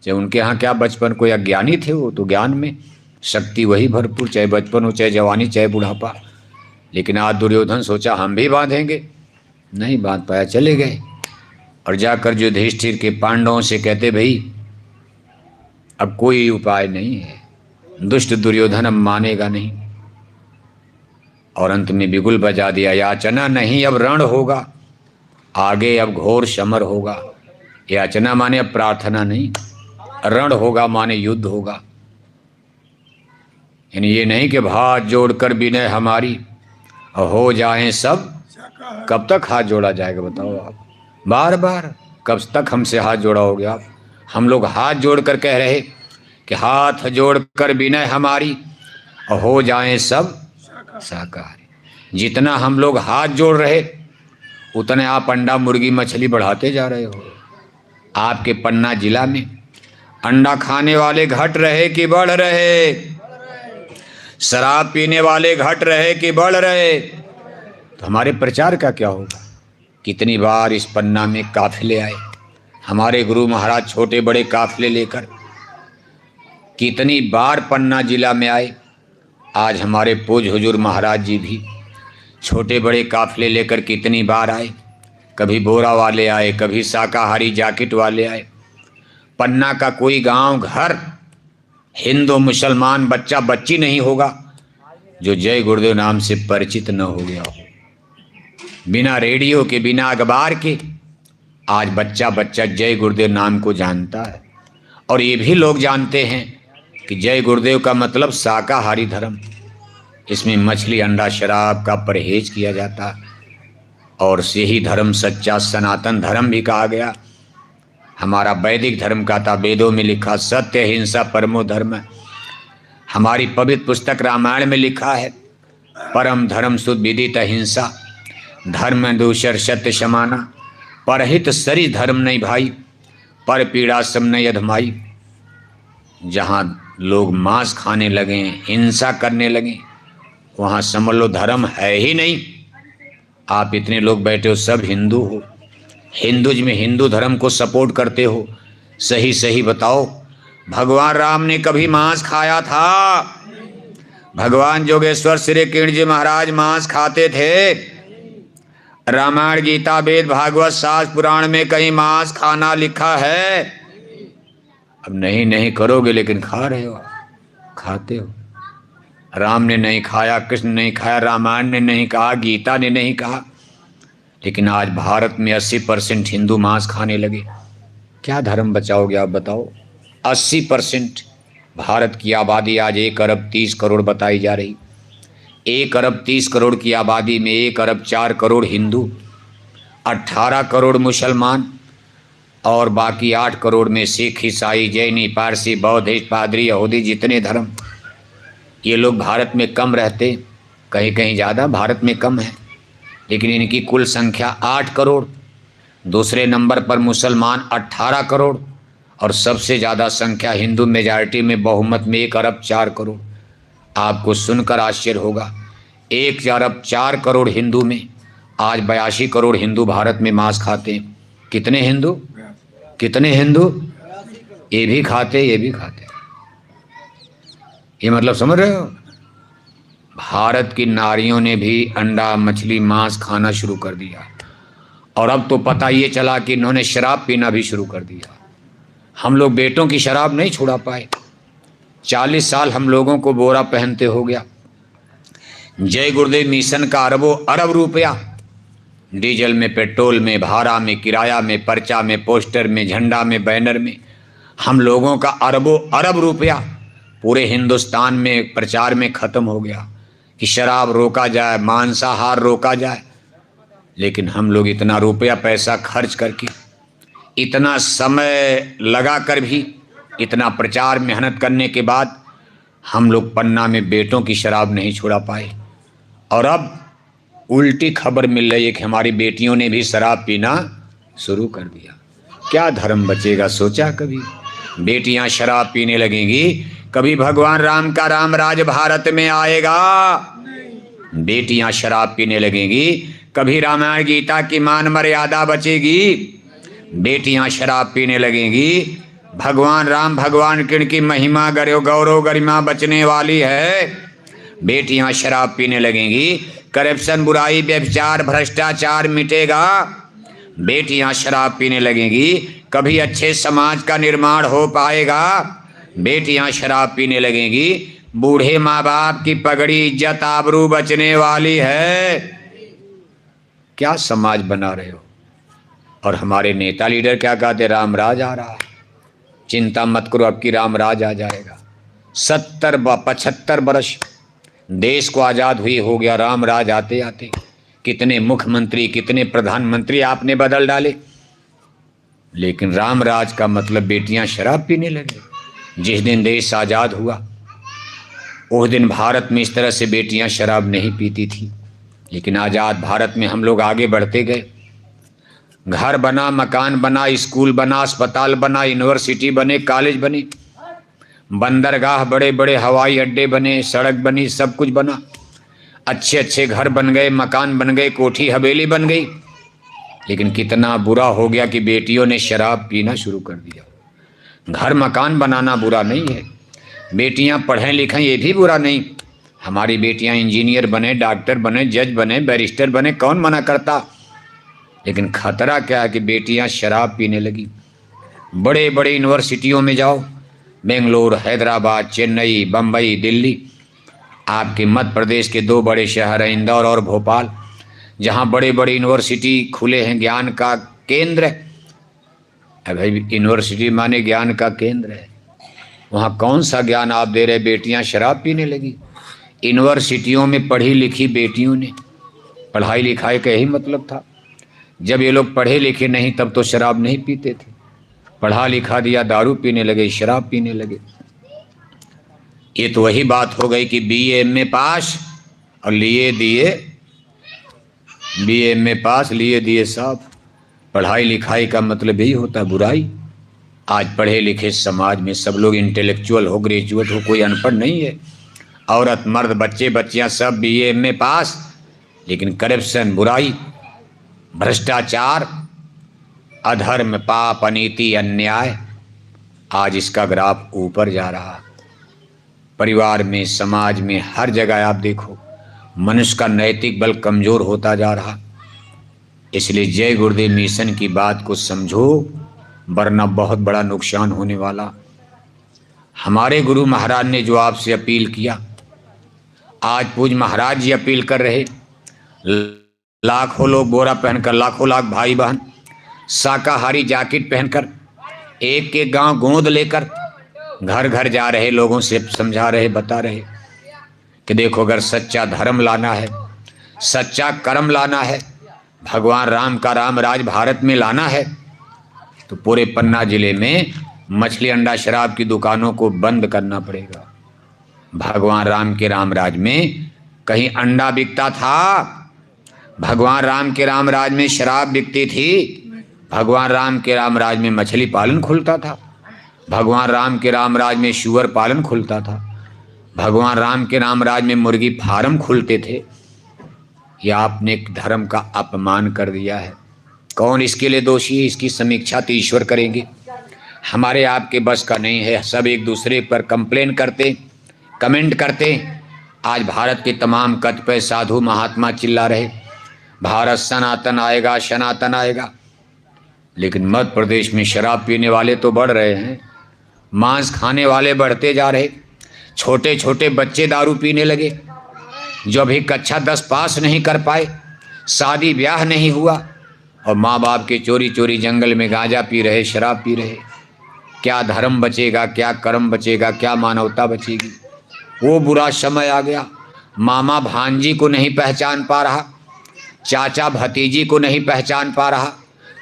चाहे उनके यहाँ क्या बचपन, कोई अज्ञानी थे, वो तो ज्ञान में शक्ति वही भरपूर, चाहे बचपन हो, चाहे जवानी, चाहे बुढ़ापा। लेकिन आज दुर्योधन सोचा हम भी बांधेंगे, नहीं बांध पाया, चले गए। और जाकर युधिष्ठिर के पांडवों से कहते भाई अब कोई उपाय नहीं है, दुष्ट दुर्योधन अब मानेगा नहीं। और अंत में बिगुल बजा दिया, याचना नहीं अब रण होगा, आगे अब घोर समर होगा। याचना माने अब प्रार्थना नहीं, रण होगा माने युद्ध होगा। यानी ये नहीं कि हाथ जोड़कर विनय हमारी हो जाएं सब। कब तक हाथ जोड़ा जाएगा बताओ आप? बार बार कब तक हमसे हाथ जोड़ा हो गया आप? हम लोग हाथ जोड़कर कह रहे कि हाथ जोड़कर विनय हमारी हो जाएं सब शाकाहारी। जितना हम लोग हाथ जोड़ रहे उतने आप अंडा, मुर्गी, मछली बढ़ाते जा रहे हो। आपके पन्ना जिला में अंडा खाने वाले घट रहे कि बढ़ रहे? शराब पीने वाले घट रहे कि बढ़ रहे? तो हमारे प्रचार का क्या होगा? कितनी बार इस पन्ना में काफिले आए, हमारे गुरु महाराज छोटे बड़े काफिले लेकर कितनी बार पन्ना जिला में आए। आज हमारे पूज हुजूर महाराज जी भी छोटे बड़े काफिले लेकर कितनी बार आए। कभी बोरा वाले आए, कभी शाकाहारी जैकेट वाले आए। पन्ना का कोई गांव घर हिंदू मुसलमान बच्चा बच्ची नहीं होगा जो जय गुरुदेव नाम से परिचित न हो गया हो। बिना रेडियो के, बिना अखबार के आज बच्चा बच्चा जय गुरुदेव नाम को जानता है। और ये भी लोग जानते हैं कि जय गुरुदेव का मतलब शाकाहारी धर्म। इसमें मछली, अंडा, शराब का परहेज किया जाता, और यही धर्म सच्चा सनातन धर्म भी कहा गया। हमारा वैदिक धर्म का था, वेदों में लिखा सत्य हिंसा परमो धर्म। हमारी पवित्र पुस्तक रामायण में लिखा है परम धर्म सुद विदित अहिंसा, धर्म दूसर सत्य समाना, परहित सरी धर्म नहीं भाई, पर पीड़ा सम नहीं अधमाई। जहाँ लोग मांस खाने लगे, हिंसा करने लगे, वहाँ समझ लो धर्म है ही नहीं। आप इतने लोग बैठे हो, सब हिंदू हो, हिंदुज में हिंदू धर्म को सपोर्ट करते हो। सही सही बताओ, भगवान राम ने कभी मांस खाया था? भगवान जोगेश्वर श्री किरण जी महाराज मांस खाते थे? रामायण, गीता, वेद, भागवत, शास्त्र, पुराण में कहीं मांस खाना लिखा है? अब नहीं करोगे, लेकिन खा रहे हो, खाते हो। राम ने नहीं खाया, कृष्ण ने नहीं खाया, रामायण ने नहीं कहा, गीता ने नहीं कहा, लेकिन आज भारत में 80% हिंदू मांस खाने लगे। क्या धर्म बचाओगे आप बताओ? 80% भारत की आबादी आज 1 अरब 30 करोड़ बताई जा रही। 1 अरब 30 करोड़ की आबादी में 1 अरब 4 करोड़ हिंदू, 18 करोड़ मुसलमान और बाकी 8 करोड़ में सिख, ईसाई, जैनी, पारसी, बौद्ध, पादरी, यहूदी, जितने धर्म, ये लोग भारत में कम रहते, कहीं कहीं ज़्यादा, भारत में कम है, लेकिन इनकी कुल संख्या 8 करोड़। दूसरे नंबर पर मुसलमान 18 करोड़ और सबसे ज़्यादा संख्या हिंदू मेजॉरिटी में, बहुमत में 1 अरब 4 करोड़। आपको सुनकर आश्चर्य होगा, 1 अरब 4 करोड़ हिंदू में आज 82 करोड़ हिंदू भारत में मांस खाते हैं। कितने हिंदू? कितने हिंदू? ये भी खाते, ये भी खाते। ये मतलब समझ रहे हो? भारत की नारियों ने भी अंडा, मछली, मांस खाना शुरू कर दिया और अब तो पता ये चला कि इन्होंने शराब पीना भी शुरू कर दिया। हम लोग बेटों की शराब नहीं छुड़ा पाए। 40 साल हम लोगों को बोरा पहनते हो गया। जय गुरुदेव मिशन का अरबों अरब रुपया डीजल में, पेट्रोल में, भाड़ा में, किराया में, पर्चा में, पोस्टर में, झंडा में, बैनर में, हम लोगों का अरबों अरब रुपया पूरे हिंदुस्तान में प्रचार में ख़त्म हो गया कि शराब रोका जाए, मांसाहार रोका जाए। लेकिन हम लोग इतना रुपया पैसा खर्च करके, इतना समय लगा कर भी, इतना प्रचार मेहनत करने के बाद हम लोग पन्ना में बेटों की शराब नहीं छुड़ा पाए। और अब उल्टी खबर मिल रही है कि हमारी बेटियों ने भी शराब पीना शुरू कर दिया। क्या धर्म बचेगा? सोचा कभी? बेटियां शराब पीने लगेंगी, कभी भगवान राम का राम राज भारत में आएगा? बेटियां शराब पीने लगेंगी, कभी रामायण गीता की मान मर्यादा बचेगी? बेटियां शराब पीने लगेंगी, भगवान राम भगवान कृष्ण की महिमा गौरव गरिमा बचने वाली है। बेटियां शराब पीने लगेंगी, करप्शन, बुराई, व्यभिचार, भ्रष्टाचार मिटेगा। बेटियां शराब पीने लगेंगी, कभी अच्छे समाज का निर्माण हो पाएगा? बेटियां शराब पीने लगेंगी, बूढ़े माँ बाप की पगड़ी, इज्जत, आबरू बचने वाली है। क्या समाज बना रहे हो? और हमारे नेता लीडर क्या कहते? राम राज आ रहा है, चिंता मत करो, अब की राम राज आ जाएगा। 75 वर्ष देश को आज़ाद हुई हो गया, राम राज आते आते कितने मुख्यमंत्री, कितने प्रधानमंत्री आपने बदल डाले, लेकिन राम राज का मतलब बेटियां शराब पीने लगे। जिस दिन देश आज़ाद हुआ उस दिन भारत में इस तरह से बेटियां शराब नहीं पीती थी, लेकिन आज़ाद भारत में हम लोग आगे बढ़ते गए। घर बना, मकान बना, स्कूल बना, अस्पताल बना, यूनिवर्सिटी बने, कॉलेज बने, बंदरगाह बड़े बड़े, हवाई अड्डे बने, सड़क बनी, सब कुछ बना, अच्छे अच्छे घर बन गए, मकान बन गए, कोठी हवेली बन गई। लेकिन कितना बुरा हो गया कि बेटियों ने शराब पीना शुरू कर दिया। घर मकान बनाना बुरा नहीं है, बेटियां पढ़ें लिखें ये भी बुरा नहीं। हमारी बेटियां इंजीनियर बने, डॉक्टर बने, जज बने, बैरिस्टर बने, कौन मना करता? लेकिन खतरा क्या है कि बेटियां शराब पीने लगी। बड़े बड़े यूनिवर्सिटियों में जाओ, बेंगलोर, हैदराबाद, चेन्नई, बम्बई, दिल्ली, आपके मध्य प्रदेश के 2 बड़े शहर हैं इंदौर और भोपाल, जहाँ बड़े बड़े यूनिवर्सिटी खुले हैं, ज्ञान का केंद्र है। भाई यूनिवर्सिटी माने ज्ञान का केंद्र है, वहाँ कौन सा ज्ञान आप दे रहे? बेटियाँ शराब पीने लगी। यूनिवर्सिटियों में पढ़ी लिखी बेटियों ने, पढ़ाई लिखाई का यही मतलब था। जब ये लोग पढ़े लिखे नहीं तब तो शराब नहीं पीते थे, पढ़ा लिखा दिया, दारू पीने लगे, शराब पीने लगे। ये तो वही बात हो गई कि BA MA पास और लिए दिए, BA MA पास लिए दिए साहब। पढ़ाई लिखाई का मतलब यही होता है बुराई। आज पढ़े लिखे समाज में सब लोग इंटेलेक्चुअल हो, ग्रेजुएट हो, कोई अनपढ़ नहीं है। औरत मर्द बच्चे बच्चियां सब BA MA पास, लेकिन करप्शन, बुराई, भ्रष्टाचार, अधर्म, पाप, अनीति, अन्याय, आज इसका ग्राफ ऊपर जा रहा। परिवार में, समाज में, हर जगह आप देखो मनुष्य का नैतिक बल कमजोर होता जा रहा। इसलिए जय गुरुदेव मिशन की बात को समझो, वरना बहुत बड़ा नुकसान होने वाला। हमारे गुरु महाराज ने जो आपसे अपील किया, आज पूज महाराज जी अपील कर रहे। लाखों लोग बोरा पहनकर, लाखों लाख भाई बहन शाकाहारी जैकेट पहनकर, एक एक गांव गोंद लेकर घर घर जा रहे, लोगों से समझा रहे, बता रहे कि देखो अगर सच्चा धर्म लाना है, सच्चा कर्म लाना है भगवान राम का राम राज भारत में लाना है तो पूरे पन्ना जिले में मछली अंडा शराब की दुकानों को बंद करना पड़ेगा। भगवान राम के राम राज में कहीं अंडा बिकता था? भगवान राम के राम राज में शराब बिकती थी? भगवान राम के राम राज में मछली पालन खुलता था? भगवान राम के राम राज में शुअर पालन खुलता था? भगवान राम के राम राज में मुर्गी फार्म खुलते थे? यह आपने धर्म का अपमान कर दिया है। कौन इसके लिए दोषी है? इसकी समीक्षा तो ईश्वर करेंगे, हमारे आपके बस का नहीं है। सब एक दूसरे पर कंप्लेन करते, कमेंट करते। आज भारत के तमाम कतिपय साधु महात्मा चिल्ला रहे भारत सनातन आएगा, सनातन आएगा, लेकिन मध्य प्रदेश में शराब पीने वाले तो बढ़ रहे हैं, मांस खाने वाले बढ़ते जा रहे, छोटे छोटे बच्चे दारू पीने लगे, जो अभी कक्षा 10 पास नहीं कर पाए, शादी ब्याह नहीं हुआ, और माँ बाप के चोरी चोरी जंगल में गांजा पी रहे, शराब पी रहे। क्या धर्म बचेगा, क्या कर्म बचेगा, क्या मानवता बचेगी? वो बुरा समय आ गया। मामा भांजी को नहीं पहचान पा रहा, चाचा भतीजी को नहीं पहचान पा रहा,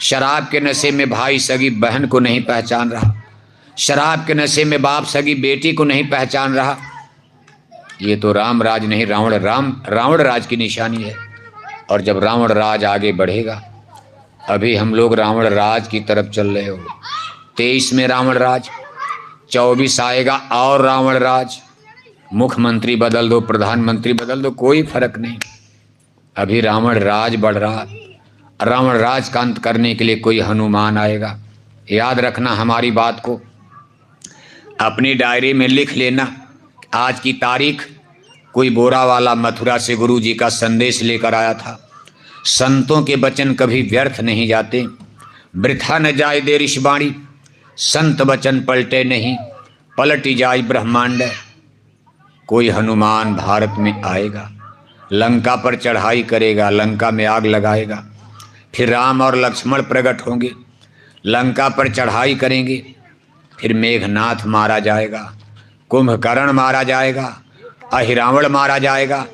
शराब के नशे में भाई सगी बहन को नहीं पहचान रहा, शराब के नशे में बाप सगी बेटी को नहीं पहचान रहा। ये तो राम राज नहीं, रावण राज की निशानी है। और जब रावण राज आगे बढ़ेगा, अभी हम लोग रावण राज की तरफ चल रहे हो। 23 में रावण राज, 24 आएगा और रावण राज। मुख्यमंत्री बदल दो, प्रधानमंत्री बदल दो, कोई फर्क नहीं, अभी रावण राज बढ़ रहा। रावण राज का अंत करने के लिए कोई हनुमान आएगा। याद रखना हमारी बात को, अपनी डायरी में लिख लेना। आज की तारीख, कोई बोरा वाला मथुरा से गुरु जी का संदेश लेकर आया था। संतों के वचन कभी व्यर्थ नहीं जाते, वृथा न जाए दे ऋषवाणी, संत वचन पलटे नहीं, पलटी जाए ब्रह्मांड। कोई हनुमान भारत में आएगा, लंका पर चढ़ाई करेगा, लंका में आग लगाएगा, फिर राम और लक्ष्मण प्रकट होंगे, लंका पर चढ़ाई करेंगे, फिर मेघनाथ मारा जाएगा, कुंभकर्ण मारा जाएगा, अहिरावण मारा जाएगा,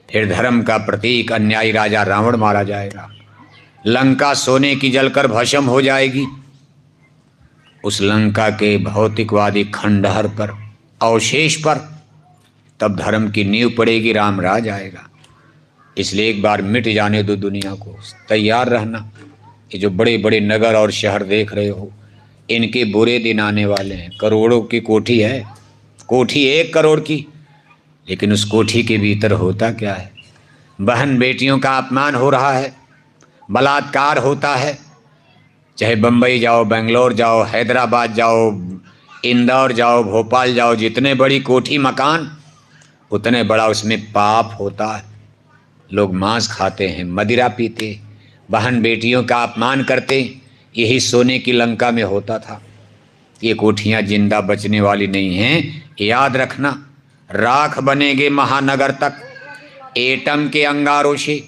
फिर धर्म का प्रतीक अन्यायी राजा रावण मारा जाएगा। लंका सोने की जलकर भस्म हो जाएगी। उस लंका के भौतिकवादी खंडहर पर, अवशेष पर, तब धर्म की नींव पड़ेगी, राम राज आएगा। इसलिए एक बार मिट जाने दो दुनिया को, तैयार रहना। ये जो बड़े बड़े नगर और शहर देख रहे हो, इनके बुरे दिन आने वाले हैं। करोड़ों की कोठी है, कोठी 1 करोड़ की, लेकिन उस कोठी के भीतर होता क्या है? बहन बेटियों का अपमान हो रहा है, बलात्कार होता है। चाहे बम्बई जाओ, बेंगलोर जाओ, हैदराबाद जाओ, इंदौर जाओ, भोपाल जाओ, जितने बड़ी कोठी मकान, उतने बड़ा उसमें पाप होता है। लोग मांस खाते हैं, मदिरा पीते, बहन बेटियों का अपमान करते। यही सोने की लंका में होता था। ये कोठियाँ जिंदा बचने वाली नहीं हैं, याद रखना। राख बनेंगे महानगर तक, एटम के अंगारों से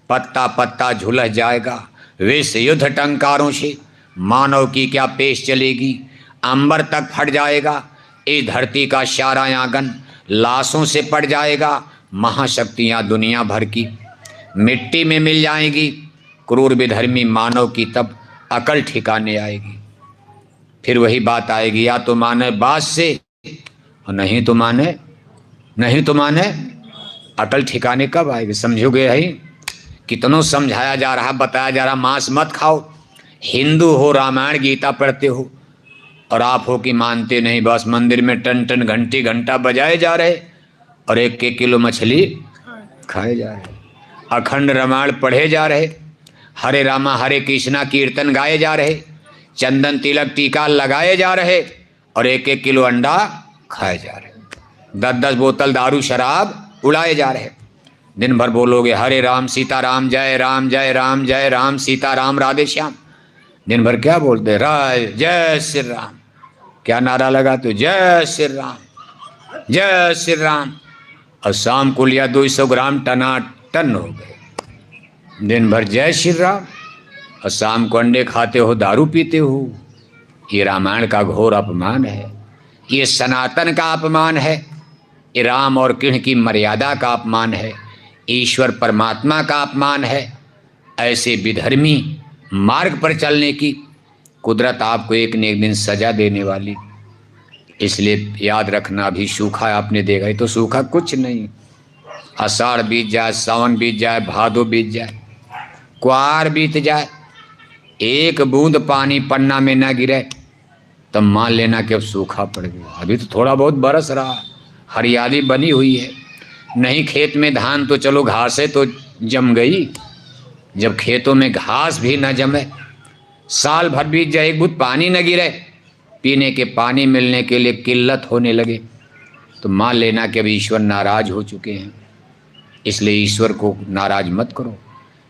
पत्ता पत्ता झुलस जाएगा। विश्व युद्ध टंकारों से मानव की क्या पेश चलेगी, अंबर तक फट जाएगा। इस धरती का सारा आंगन लाशों से पड़ जाएगा। महाशक्तियाँ दुनिया भर की मिट्टी में मिल जाएंगी। क्रूर विधर्मी मानव की तब अकल ठिकाने आएगी। फिर वही बात आएगी, या तो माने बात से और नहीं तो माने अकल ठिकाने कब आएगी? समझोगे? है कितनों समझाया जा रहा, बताया जा रहा, मांस मत खाओ। हिंदू हो, रामायण गीता पढ़ते हो, और आप हो कि मानते नहीं। बस मंदिर में टन टन घंटी घंटा बजाए जा रहे और 1-1 किलो मछली खाए जा रहे, अखंड रामायण पढ़े जा रहे, हरे रामा हरे कृष्णा कीर्तन गाए जा रहे, चंदन तिलक टीका लगाए जा रहे, और 1-1 किलो अंडा खाए जा रहे, 10-10 बोतल दारू शराब उड़ाए जा रहे। दिन भर बोलोगे हरे राम सीताराम, जय राम जय राम, जय राम सीताराम राधे श्याम। दिन भर क्या बोलते? राय जय श्री राम। क्या नारा लगा? तो जय श्री राम, जय श्री राम। और शाम को लिया 200 ग्राम टनाटन हो गए। दिन भर जय श्री राम और शाम को अंडे खाते हो, दारू पीते हो। ये रामायण का घोर अपमान है, ये सनातन का अपमान है, ये राम और कृष्ण की मर्यादा का अपमान है, ईश्वर परमात्मा का अपमान है। ऐसे विधर्मी मार्ग पर चलने की कुदरत आपको एक न एक दिन सजा देने वाली। इसलिए याद रखना, अभी सूखा आपने देखा, ये तो सूखा कुछ नहीं। आषाढ़ बीत जाए, सावन बीत जाए, भादो बीत जाए, क्वार बीत जाए, एक बूंद पानी पन्ना में ना गिरे तब मान लेना कि अब सूखा पड़ गया। अभी तो थोड़ा बहुत बरस रहा, हरियाली बनी हुई है। नहीं खेत में धान तो चलो घासें तो जम गई, जब खेतों में घास भी न जमे, साल भर बीत जाए, एक बूंद पानी न गिरे, पीने के पानी मिलने के लिए किल्लत होने लगे, तो मान लेना कि अभी ईश्वर नाराज हो चुके हैं। इसलिए ईश्वर को नाराज मत करो,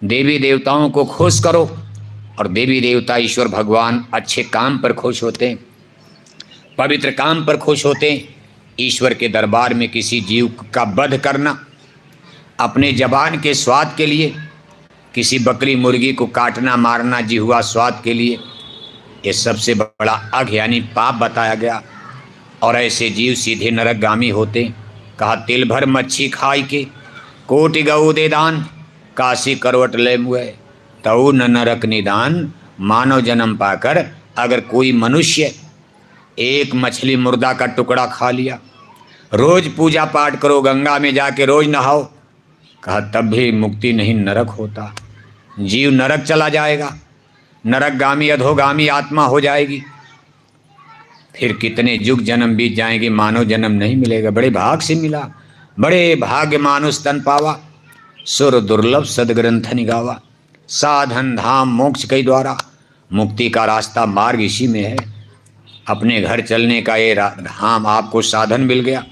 देवी देवताओं को खुश करो। और देवी देवता ईश्वर भगवान अच्छे काम पर खुश होते हैं, पवित्र काम पर खुश होते हैं। ईश्वर के दरबार में किसी जीव का वध करना, अपने जबान के स्वाद के लिए किसी बकरी मुर्गी को काटना मारना जिह्वा स्वाद के लिए, ये सबसे बड़ा अघ यानी पाप बताया गया। और ऐसे जीव सीधे नरकगामी होते। कहा तिल भर मच्छी खाई के कोटि गऊ दे दान, काशी करवट ले मुए तऊ न नरक निदान। मानव जन्म पाकर अगर कोई मनुष्य एक मछली मुर्दा का टुकड़ा खा लिया, रोज पूजा पाठ करो, गंगा में जाके रोज नहाओ, कहा तब भी मुक्ति नहीं, नरक होता। जीव नरक चला जाएगा, नरकगामी अधोगामी आत्मा हो जाएगी। फिर कितने युग जन्म बीत जाएंगे, मानव जन्म नहीं मिलेगा। बड़े भाग से मिला, बड़े भाग्य मानुष तन पावा, सुर दुर्लभ सदग्रंथ निगावा। साधन धाम मोक्ष के द्वारा, मुक्ति का रास्ता मार्ग इसी में है। अपने घर चलने का ये धाम आपको साधन मिल गया।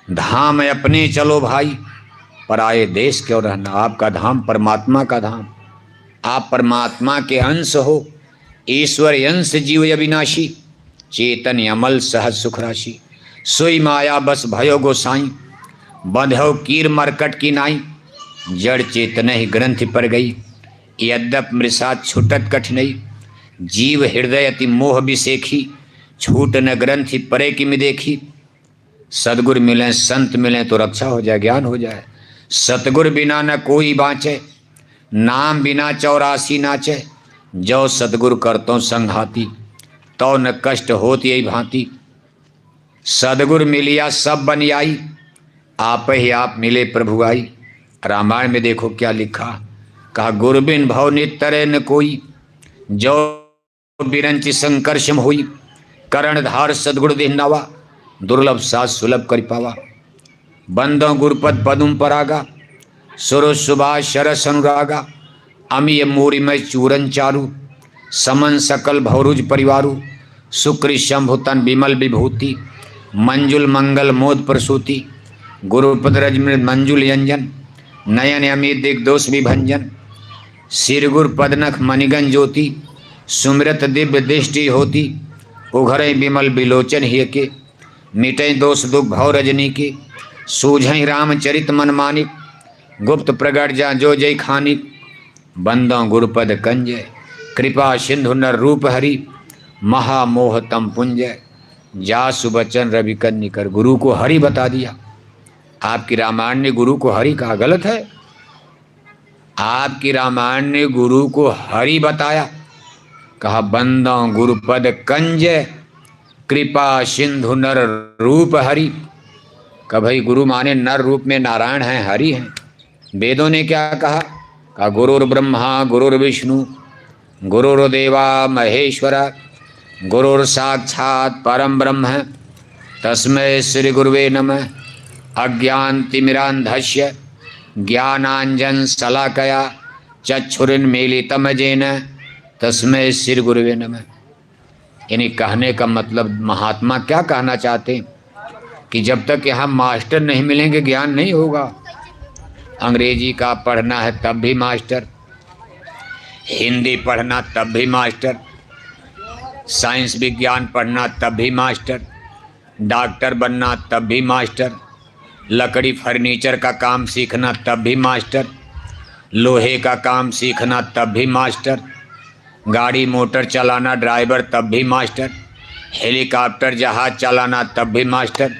धाम है अपने चलो भाई, पराये देश क्यों रहना। आपका धाम परमात्मा का धाम, आप परमात्मा के अंश हो। ईश्वर अंश जीव अविनाशी, चेतन अमल सहज सुख राशि। सोई माया बस भयो गोसाई, बंधो कीर मरकट की नाई। जड़ चेतन ही ग्रंथि पर गई, यद्यप मृषा छुटत कठिनई। जीव हृदय अति मोह विसेखी, छूट न ग्रंथि परे की में देखी। सदगुरु मिलें संत मिलें तो रक्षा हो जाए, ज्ञान हो जाए। सतगुर बिना न कोई बाँचे, नाम बिना 84 नाचे। जो सतगुरु करतो संघाती, तो न कष्ट होत यही भांति। सदगुरु मिलिया सब बन आई, आप ही आप मिले प्रभु आई। रामायण में देखो क्या लिखा, कहा गुरु बिन भव नितरे न कोई, जो बिरंचि संकर्षम हुई। कर्णधार सदगुरु देहनावा, दुर्लभ साथ सुलभ कर पावा। बंदो गुरुपद पदुम परागा, सुर सुभाष शरस अनुरागा। अमीय मूरी में चूरन चारु, समन सकल भवरुज परिवारु। शुक्र शंभु तन विमल विभूति, मंजुल मंगल मोद प्रसूति। गुरुपद रजमृत मंजुल यंजन, नयन अमित दिग्दोष विभंजन। सिर गुर पदनख मणिगन ज्योति, सुमृत दिव्य दृष्टि होती। उघरे विमल विलोचन ही के, मिटे दोष दुख भव रजनी के। सूझई रामचरित मन मानिक, गुप्त प्रगट जा जो जय खानिक। बंदो गुरुपद कंजय, कृपा सिंधु नर रूप हरि। महामोह तम पुंजय, जासु बचन रवि कन्निकर। गुरु को हरि बता दिया। आपकी रामायण ने गुरु को हरि कहा, गलत है। आपकी रामायण ने गुरु को हरि बताया, कहा बंदो गुरुपद कंजय, कृपा सिंधु नर रूप हरि। का भाई गुरु माने नर रूप में नारायण हैं, हरि हैं। वेदों ने क्या कहा, गुरुर् ब्रह्मा गुरुर्विष्णु गुरुर्देवा महेश्वरा, गुरुर् साक्षात् परम ब्रह्म तस्मै श्री गुरुवे नमः। अज्ञानतिमिरान्धस्य ज्ञानांजन शलाकया चक्षुरुन्मीलितं येन तस्मै श्री गुरुवे नमः। यानी कहने का मतलब महात्मा क्या कहना चाहते हैं कि जब तक यहाँ मास्टर नहीं मिलेंगे ज्ञान नहीं होगा। अंग्रेजी का पढ़ना है तब भी मास्टर, हिंदी पढ़ना तब भी मास्टर, साइंस विज्ञान पढ़ना तब भी मास्टर, डॉक्टर बनना तब भी मास्टर, लकड़ी फर्नीचर का काम सीखना तब भी मास्टर, लोहे का काम सीखना तब भी मास्टर, गाड़ी मोटर चलाना ड्राइवर तब भी मास्टर, हेलीकॉप्टर जहाज चलाना तब भी मास्टर,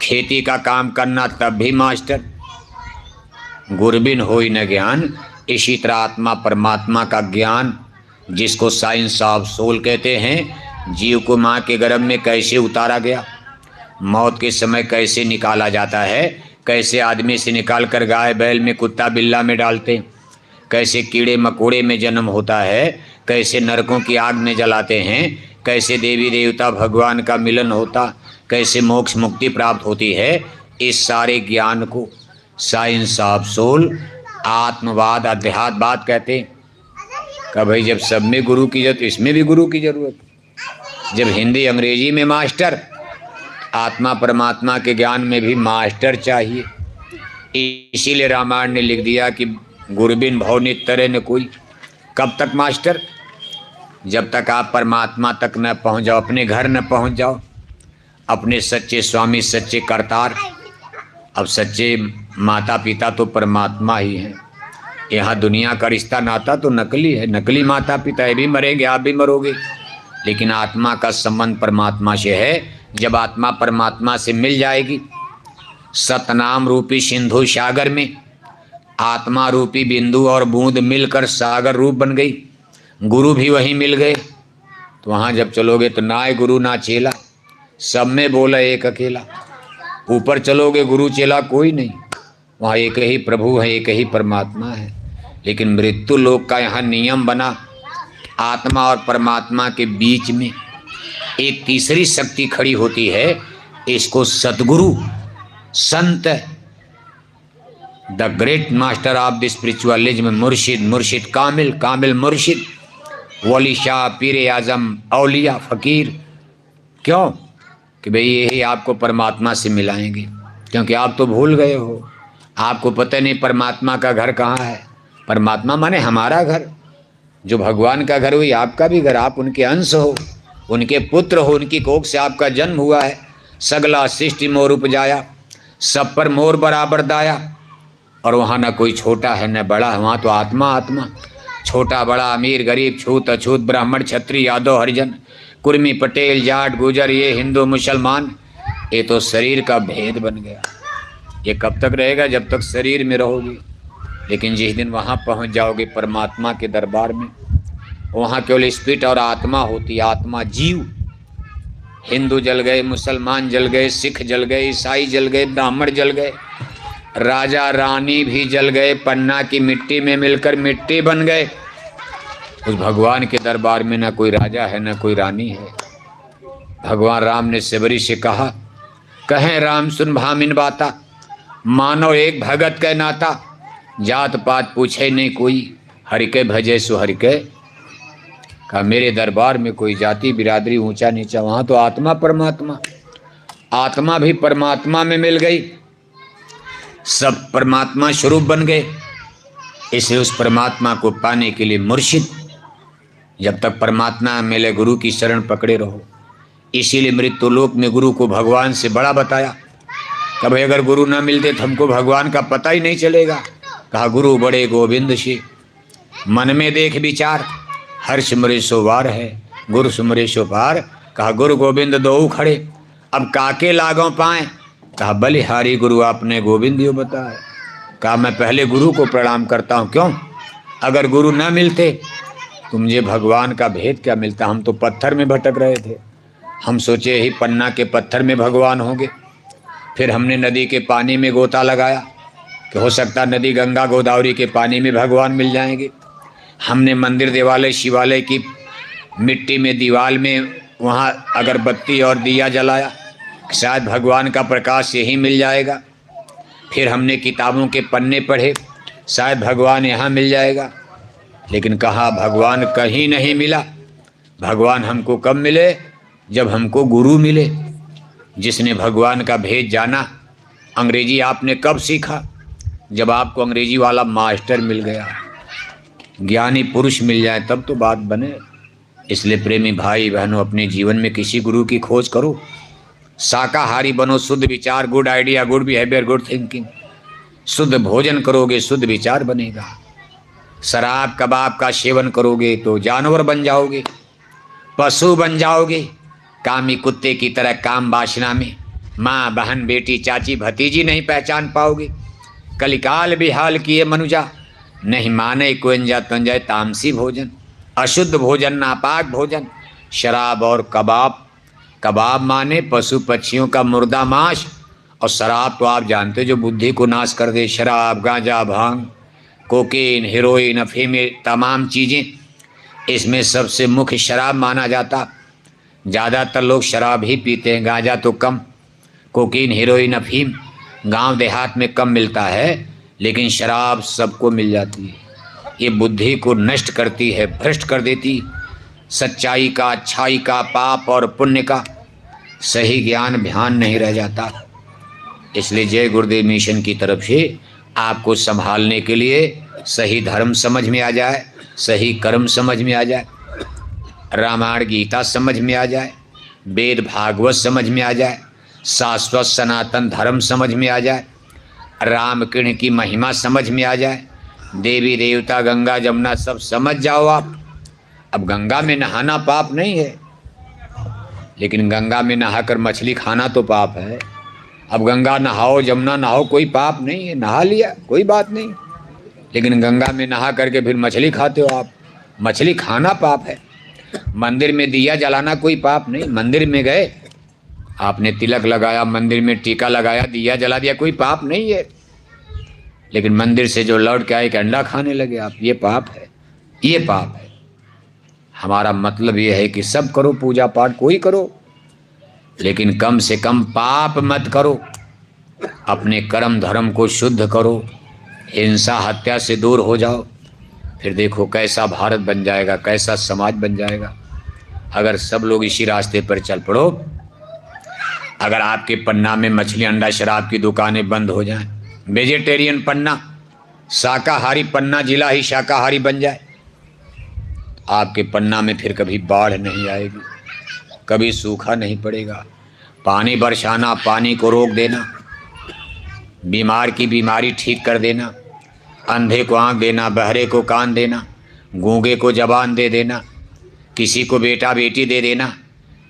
खेती का काम करना तब भी मास्टर। गुरबिन होई न ज्ञान, इसी तरह आत्मा परमात्मा का ज्ञान, जिसको साइंस ऑफ सोल कहते हैं, जीव को माँ के गर्भ में कैसे उतारा गया, मौत के समय कैसे निकाला जाता है, कैसे आदमी से निकाल कर गाय बैल में, कुत्ता बिल्ला में डालते, कैसे कीड़े मकोड़े में जन्म होता है, कैसे नरकों की आग में जलाते हैं, कैसे देवी देवता भगवान का मिलन होता, कैसे मोक्ष मुक्ति प्राप्त होती है, इस सारे ज्ञान को साइंस ऑफ सोल, आत्मवाद, अध्यात्मवाद कहते हैं। का भाई जब सब में गुरु की जरूरत, इसमें भी गुरु की जरूरत। जब हिंदी अंग्रेजी में मास्टर, आत्मा परमात्मा के ज्ञान में भी मास्टर चाहिए। इसीलिए रामायण ने लिख दिया कि गुरबिन भव नितरे न कोई। कब तक मास्टर? जब तक आप परमात्मा तक न पहुंच जाओ, अपने घर न पहुंच जाओ, अपने सच्चे स्वामी, सच्चे करतार। अब सच्चे माता पिता तो परमात्मा ही हैं। यहाँ दुनिया का रिश्ता नाता तो नकली है, नकली माता पिता है, भी मरेंगे, आप भी मरोगे, लेकिन आत्मा का संबंध परमात्मा से है। जब आत्मा परमात्मा से मिल जाएगी, सतनाम रूपी सिंधु सागर में आत्मा रूपी बिंदु और बूंद मिलकर सागर रूप बन गई, गुरु भी वहीं मिल गए, तो वहाँ जब चलोगे तो ना गुरु ना चेला, सब में बोला एक अकेला। ऊपर चलोगे गुरु चेला कोई नहीं, वहाँ एक ही प्रभु है, एक ही परमात्मा है। लेकिन मृत्यु लोक का यहाँ नियम बना, आत्मा और परमात्मा के बीच में एक तीसरी शक्ति खड़ी होती है, इसको सतगुरु, संत, the great master of the spiritualism, मुर्शिद, मुर्शिद कामिल, कामिल मुर्शिद, वली शाह, पीर आजम, औलिया, फकीर। क्यों? कि भाई यही आपको परमात्मा से मिलाएंगे, क्योंकि आप तो भूल गए हो, आपको पता नहीं परमात्मा का घर कहाँ है। परमात्मा माने हमारा घर, जो भगवान का घर हुई आपका भी घर, आप उनके अंश हो, उनके पुत्र हो, उनकी कोख से आपका जन्म हुआ है। सगला सृष्टि मोर उपजाया, सब पर मोर बराबर दाया। और वहाँ ना कोई छोटा है न बड़ा है, वहाँ तो आत्मा आत्मा, छोटा बड़ा, अमीर गरीब, छूत अछूत, ब्राह्मण क्षत्रिय यादव हरिजन, कुर्मी पटेल जाट गुजर, ये हिंदू मुसलमान, ये तो शरीर का भेद बन गया। ये कब तक रहेगा? जब तक शरीर में रहोगे। लेकिन जिस दिन वहाँ पहुँच जाओगे परमात्मा के दरबार में, वहाँ केवल स्पिरिट और आत्मा होती, आत्मा जीव। हिंदू जल गए, मुसलमान जल गए, सिख जल गए, ईसाई जल गए, ब्राह्मण जल गए, राजा रानी भी जल गए, पन्ना की मिट्टी में मिलकर मिट्टी बन गए। उस भगवान के दरबार में ना कोई राजा है ना कोई रानी है। भगवान राम ने सबरी से कहा, कहें राम सुन भामिन बाता, मानो एक भगत के नाता, जात पात पूछे नहीं कोई, हरि के भजे सो हरि के। कहा मेरे दरबार में कोई जाति बिरादरी ऊंचा नीचा, वहाँ तो आत्मा परमात्मा, आत्मा भी परमात्मा में मिल गई, सब परमात्मा स्वरूप बन गए। इसलिए उस परमात्मा को पाने के लिए मुर्शिद, जब तक परमात्मा मिले गुरु की शरण पकड़े रहो। इसीलिए मृत्यु लोक में गुरु को भगवान से बड़ा बताया। कभी अगर गुरु ना मिलते तो हमको भगवान का पता ही नहीं चलेगा। कहा गुरु बड़े गोविंद से, मन में देख विचार, हर सिमरे सो वार है, गुरु सिमरे सो पार। कहा गुरु गोविंद दो खड़े, अब काके लागों पाए। कहा बलिहारी गुरु आपने गोविंद यो बताया। कहा मैं पहले गुरु को प्रणाम करता हूँ। क्यों? अगर गुरु न मिलते तो मुझे भगवान का भेद क्या मिलता। हम तो पत्थर में भटक रहे थे, हम सोचे ही पन्ना के पत्थर में भगवान होंगे। फिर हमने नदी के पानी में गोता लगाया कि हो सकता नदी गंगा गोदावरी के पानी में भगवान मिल जाएंगे। हमने मंदिर देवालय शिवालय की मिट्टी में दीवाल में वहाँ अगरबत्ती और दिया जलाया, शायद भगवान का प्रकाश यहीं मिल जाएगा। फिर हमने किताबों के पन्ने पढ़े, शायद भगवान यहाँ मिल जाएगा। लेकिन कहा भगवान कहीं नहीं मिला। भगवान हमको कब मिले? जब हमको गुरु मिले, जिसने भगवान का भेद जाना। अंग्रेजी आपने कब सीखा? जब आपको अंग्रेजी वाला मास्टर मिल गया, ज्ञानी पुरुष मिल जाए तब तो बात बने। इसलिए प्रेमी भाई बहनों, अपने जीवन में किसी गुरु की खोज करो। शाकाहारी बनो, शुद्ध विचार, good idea, good behaviour, good thinking. शुद्ध भोजन करोगे शुद्ध विचार बनेगा। शराब कबाब का सेवन करोगे तो जानवर बन जाओगे, पशु बन जाओगे, कामी कुत्ते की तरह काम वासना में माँ बहन बेटी चाची भतीजी नहीं पहचान पाओगे। कलिकाल बिहाल किए मनुजा, नहीं माने कोयंजा तंजाए तामसी भोजन, अशुद्ध भोजन, नापाक भोजन, शराब और कबाब। कबाब माने पशु पक्षियों का मुर्दा मांस, और शराब तो आप जानते जो बुद्धि को नाश कर दे। शराब, गांजा, भांग, कोकीन, हीरोइन, अफीम, तमाम चीज़ें, इसमें सबसे मुख्य शराब माना जाता। ज़्यादातर लोग शराब ही पीते हैं, गांजा तो कम। कोकीन, हीरोइन, अफीम गांव देहात में कम मिलता है, लेकिन शराब सबको मिल जाती है। ये बुद्धि को नष्ट करती है, भ्रष्ट कर देती, सच्चाई का, अच्छाई का, पाप और पुण्य का सही ज्ञान ध्यान नहीं रह जाता। इसलिए जय गुरुदेव मिशन की तरफ से आपको संभालने के लिए सही धर्म समझ में आ जाए, सही कर्म समझ में आ जाए, रामायण गीता समझ में आ जाए, वेद भागवत समझ में आ जाए, शाश्वत सनातन धर्म समझ में आ जाए, राम कृष्ण की महिमा समझ में आ जाए, देवी देवता गंगा जमुना सब समझ जाओ आप। अब गंगा में नहाना पाप नहीं है, लेकिन गंगा में नहाकर मछली खाना तो पाप है। अब गंगा नहाओ, जमुना नहाओ, कोई पाप नहीं है, नहा लिया कोई बात नहीं, लेकिन गंगा में नहा करके फिर मछली खाते हो आप, मछली खाना पाप है। मंदिर में दिया जलाना कोई पाप नहीं, मंदिर में गए आपने तिलक लगाया, मंदिर में टीका लगाया, दिया जला दिया, कोई पाप नहीं है। लेकिन मंदिर से जो लौट के आए कि अंडा खाने लगे आप, ये पाप है, ये पाप है। हमारा मतलब ये है कि सब करो, पूजा पाठ कोई करो, लेकिन कम से कम पाप मत करो, अपने कर्म धर्म को शुद्ध करो, हिंसा हत्या से दूर हो जाओ। फिर देखो कैसा भारत बन जाएगा, कैसा समाज बन जाएगा, अगर सब लोग इसी रास्ते पर चल पड़ो। अगर आपके पन्ना में मछली, अंडा, शराब की दुकानें बंद हो जाएं, वेजिटेरियन पन्ना, शाकाहारी पन्ना जिला ही शाकाहारी बन जाए, आपके पन्ना में फिर कभी बाढ़ नहीं आएगी, कभी सूखा नहीं पड़ेगा। पानी बरसाना, पानी को रोक देना, बीमार की बीमारी ठीक कर देना, अंधे को आँख देना, बहरे को कान देना, गूंगे को जबान दे देना, किसी को बेटा बेटी दे देना,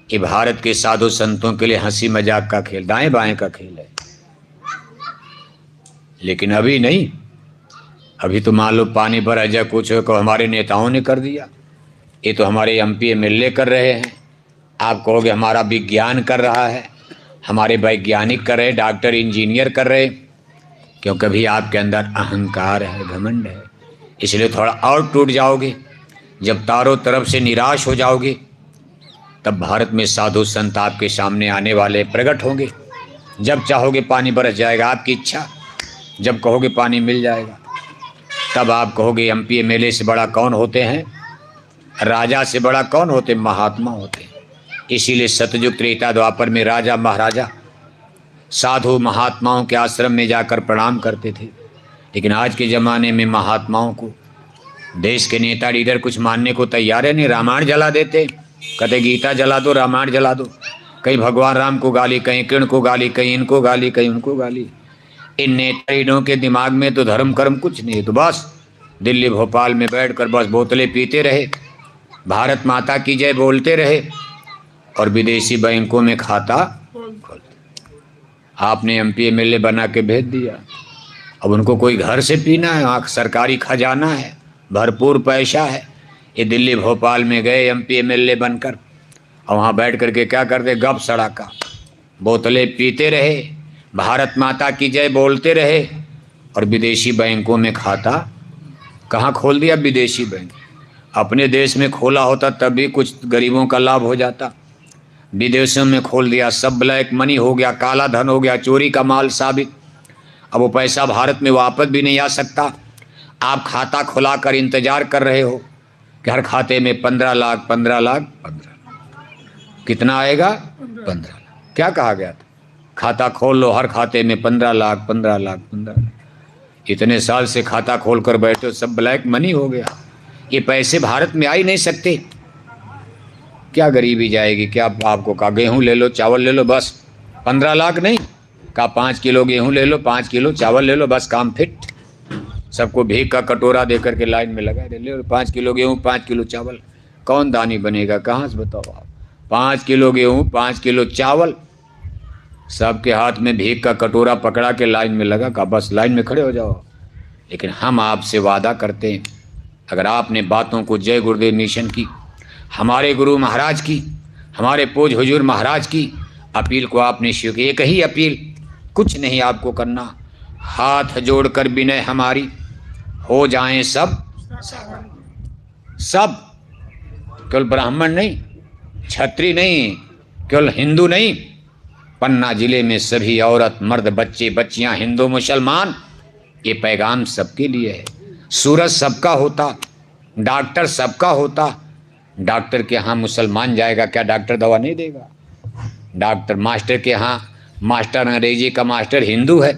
ये भारत के साधु संतों के लिए हंसी मजाक का खेल, दाएं बाएं का खेल है। लेकिन अभी नहीं, अभी तो मान लो पानी पर अजय कुछ को हमारे नेताओं ने कर दिया, ये तो हमारे एमपी एमएलए कर रहे हैं। आप कहोगे हमारा विज्ञान कर रहा है, हमारे वैज्ञानिक कर रहे, डॉक्टर इंजीनियर कर रहे, क्योंकि अभी आपके अंदर अहंकार है, घमंड है, इसलिए थोड़ा और टूट जाओगे। जब चारों तरफ से निराश हो जाओगे, तब भारत में साधु संत आपके सामने आने वाले प्रकट होंगे। जब चाहोगे पानी बरस जाएगा, आपकी इच्छा, जब कहोगे पानी मिल जाएगा, तब आप कहोगे एमपी एमएलए से बड़ा कौन होते हैं, राजा से बड़ा कौन होते, महात्मा होते हैं। इसीलिए सतयुग त्रेता द्वापर में राजा महाराजा साधु महात्माओं के आश्रम में जाकर प्रणाम करते थे। लेकिन आज के ज़माने में महात्माओं को देश के नेता लीडर कुछ मानने को तैयार है नहीं, रामायण जला देते, कहते गीता जला दो, रामायण जला दो, कहीं भगवान राम को गाली, कहीं कृष्ण को गाली, कहीं इनको गाली, कहीं उनको गाली। इन नेता लीडरों के दिमाग में तो धर्म कर्म कुछ नहीं है, तो बस दिल्ली भोपाल में बैठकर बस बोतलें पीते रहे, भारत माता की जय बोलते रहे, और विदेशी बैंकों में खाता आपने एमपी एमएलए बना के भेज दिया। अब उनको कोई घर से पीना है, वहाँ सरकारी खजाना है, भरपूर पैसा है। ये दिल्ली भोपाल में गए एमपी एमएलए बनकर, और वहाँ बैठ करके क्या करते, गप सड़ाका, बोतलें पीते रहे, भारत माता की जय बोलते रहे, और विदेशी बैंकों में खाता कहाँ खोल दिया। विदेशी बैंक अपने देश में खोला होता तब भी कुछ गरीबों का लाभ हो जाता, विदेशों में खोल दिया, सब ब्लैक मनी हो गया, काला धन हो गया, चोरी का माल साबित। अब वो पैसा भारत में वापस भी नहीं आ सकता। आप खाता खुलाकर इंतजार कर रहे हो कि हर खाते में 15 लाख 15 लाख 15 लाख, कितना आएगा 15 लाख। क्या कहा गया था, खाता खोल लो, हर खाते में 15 लाख 15 लाख 15 लाख। इतने साल से खाता खोल कर बैठे, सब ब्लैक मनी हो गया, ये पैसे भारत में आ ही नहीं सकते। क्या गरीबी जाएगी, क्या आपको कहा गेहूँ ले लो, चावल ले लो, बस 15 लाख नहीं, कहा 5 किलो गेहूँ ले लो, 5 किलो चावल ले लो, बस काम फिट। सबको भीख का कटोरा दे करके लाइन में लगा ले लो, 5 किलो गेहूँ 5 किलो चावल। कौन दानी बनेगा, कहाँ से बताओ आप। 5 किलो गेहूँ 5 किलो चावल, सबके हाथ में भीख का कटोरा पकड़ा के लाइन में लगा, कहा बस लाइन में खड़े हो जाओ। लेकिन हम आपसे वादा करते हैं, अगर आपने बातों को जय गुरुदेव मिशन की, हमारे गुरु महाराज की, हमारे पूज हुजूर महाराज की अपील को आपने स्वीकार, एक ही अपील, कुछ नहीं आपको करना, हाथ जोड़कर विनय हमारी, हो जाएं सब सब, केवल ब्राह्मण नहीं, क्षत्रिय नहीं, केवल हिंदू नहीं, पन्ना जिले में सभी औरत मर्द बच्चे बच्चियां हिंदू मुसलमान, ये पैगाम सबके लिए है। सूरज सबका होता, डॉक्टर सबका होता, डॉक्टर के यहाँ मुसलमान जाएगा क्या डॉक्टर दवा नहीं देगा? डॉक्टर मास्टर के यहाँ, मास्टर अंग्रेजी का मास्टर हिंदू है,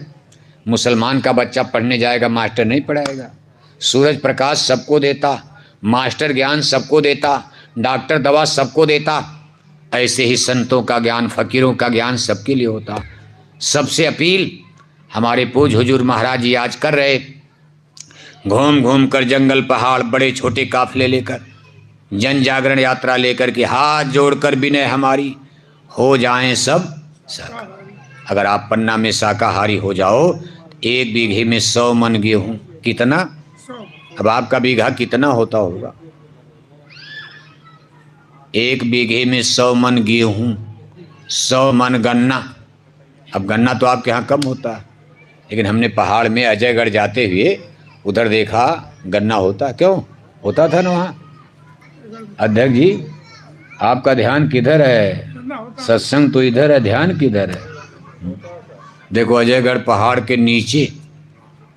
मुसलमान का बच्चा पढ़ने जाएगा मास्टर नहीं पढ़ाएगा। सूरज प्रकाश सबको देता, मास्टर ज्ञान सबको देता, डॉक्टर दवा सबको देता, ऐसे ही संतों का ज्ञान, फकीरों का ज्ञान सबके लिए होता। सबसे अपील हमारे पूज हुजूर महाराज जी आज कर रहे, घूम घूम कर जंगल पहाड़ बड़े छोटे काफिले लेकर, जन जागरण यात्रा लेकर के हाथ जोड़कर विनय हमारी, हो जाएं सब सब। अगर आप पन्ना में शाकाहारी हो जाओ, 1 बीघे में 100 मन गेहूं, कितना? अब आपका बीघा कितना होता होगा? 1 बीघे में 100 मन गेहूं, 100 मन गन्ना। अब गन्ना तो आपके यहाँ कम होता है, लेकिन हमने पहाड़ में अजयगढ़ जाते हुए उधर देखा गन्ना होता। क्यों होता था ना वहाँ? अध्यक्ष जी आपका ध्यान किधर है? सत्संग तो इधर है, ध्यान किधर है? देखो अजयगढ़ पहाड़ के नीचे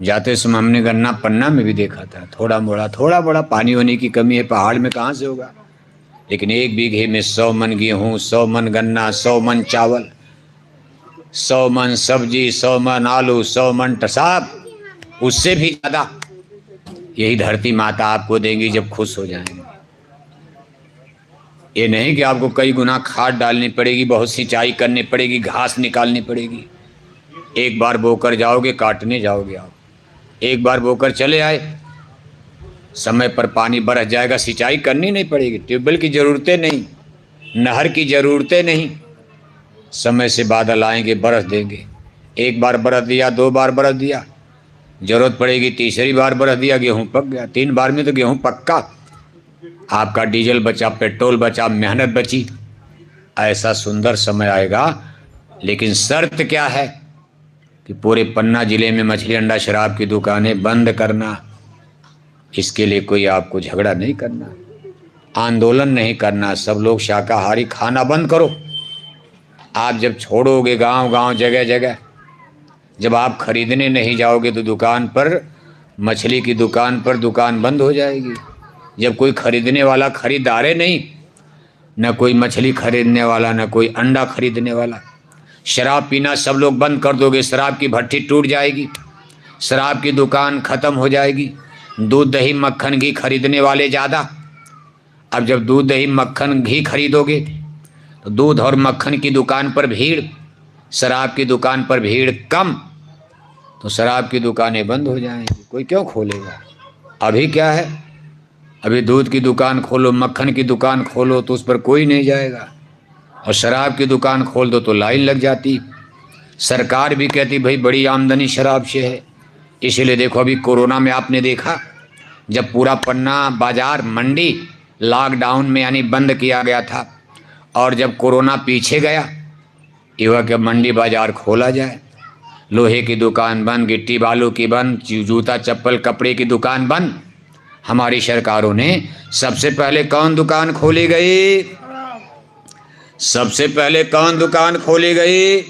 जाते समय हमने गन्ना पन्ना में भी देखा था, थोड़ा बड़ा पानी होने की कमी है, पहाड़ में कहाँ से होगा? लेकिन 1 बीघे में 100 मन गेहूँ, 100 मन गन्ना, 100 मन चावल, 100 मन सब्जी, 100 मन आलू, 100 मन टसाब, उससे भी ज़्यादा यही धरती माता आपको देंगी जब खुश हो जाएंगे। ये नहीं कि आपको कई गुना खाद डालनी पड़ेगी, बहुत सिंचाई करनी पड़ेगी, घास निकालनी पड़ेगी। एक बार बोकर जाओगे, काटने जाओगे आप, एक बार बोकर चले आए, समय पर पानी बरस जाएगा, सिंचाई करनी नहीं पड़ेगी, ट्यूबवेल की ज़रूरतें नहीं, नहर की ज़रूरतें नहीं, समय से बादल आएंगे बरस देंगे। एक बार बरस दिया, 2 बार बरस दिया, ज़रूरत पड़ेगी तीसरी बार बरस दिया, गेहूँ पक गया। 3 बार में तो गेहूँ पक्का, आपका डीजल बचा, पेट्रोल बचा, मेहनत बची। ऐसा सुंदर समय आएगा, लेकिन शर्त क्या है कि पूरे पन्ना जिले में मछली अंडा शराब की दुकानें बंद करना। इसके लिए कोई आपको झगड़ा नहीं करना, आंदोलन नहीं करना, सब लोग शाकाहारी खाना बंद करो। आप जब छोड़ोगे गांव गांव जगह जगह, जब आप खरीदने नहीं जाओगे तो दुकान पर, मछली की दुकान पर दुकान बंद हो जाएगी। जब कोई खरीदने वाला खरीदारे नहीं, न कोई मछली खरीदने वाला, न कोई अंडा खरीदने वाला, शराब पीना सब लोग बंद कर दोगे, शराब की भट्टी टूट जाएगी, शराब की दुकान खत्म हो जाएगी। दूध दही मक्खन घी खरीदने वाले ज़्यादा, अब जब दूध दही मक्खन घी खरीदोगे तो दूध और मक्खन की दुकान पर भीड़, शराब की दुकान पर भीड़ कम, तो शराब की दुकानें बंद हो जाएंगी। कोई क्यों खोलेगा? अभी क्या है, अभी दूध की दुकान खोलो, मक्खन की दुकान खोलो तो उस पर कोई नहीं जाएगा, और शराब की दुकान खोल दो तो लाइन लग जाती। सरकार भी कहती भाई बड़ी आमदनी शराब से है। इसीलिए देखो अभी कोरोना में आपने देखा, जब पूरा पन्ना बाजार मंडी लॉकडाउन में यानी बंद किया गया था, और जब कोरोना पीछे गया, ये हुआ कि मंडी बाजार खोला जाए। लोहे की दुकान बंद, गिट्टी बालू की बंद, जूता चप्पल कपड़े की दुकान बंद। हमारी सरकारों ने सबसे पहले कौन दुकान खोली गई? सबसे पहले कौन दुकान खोली गई?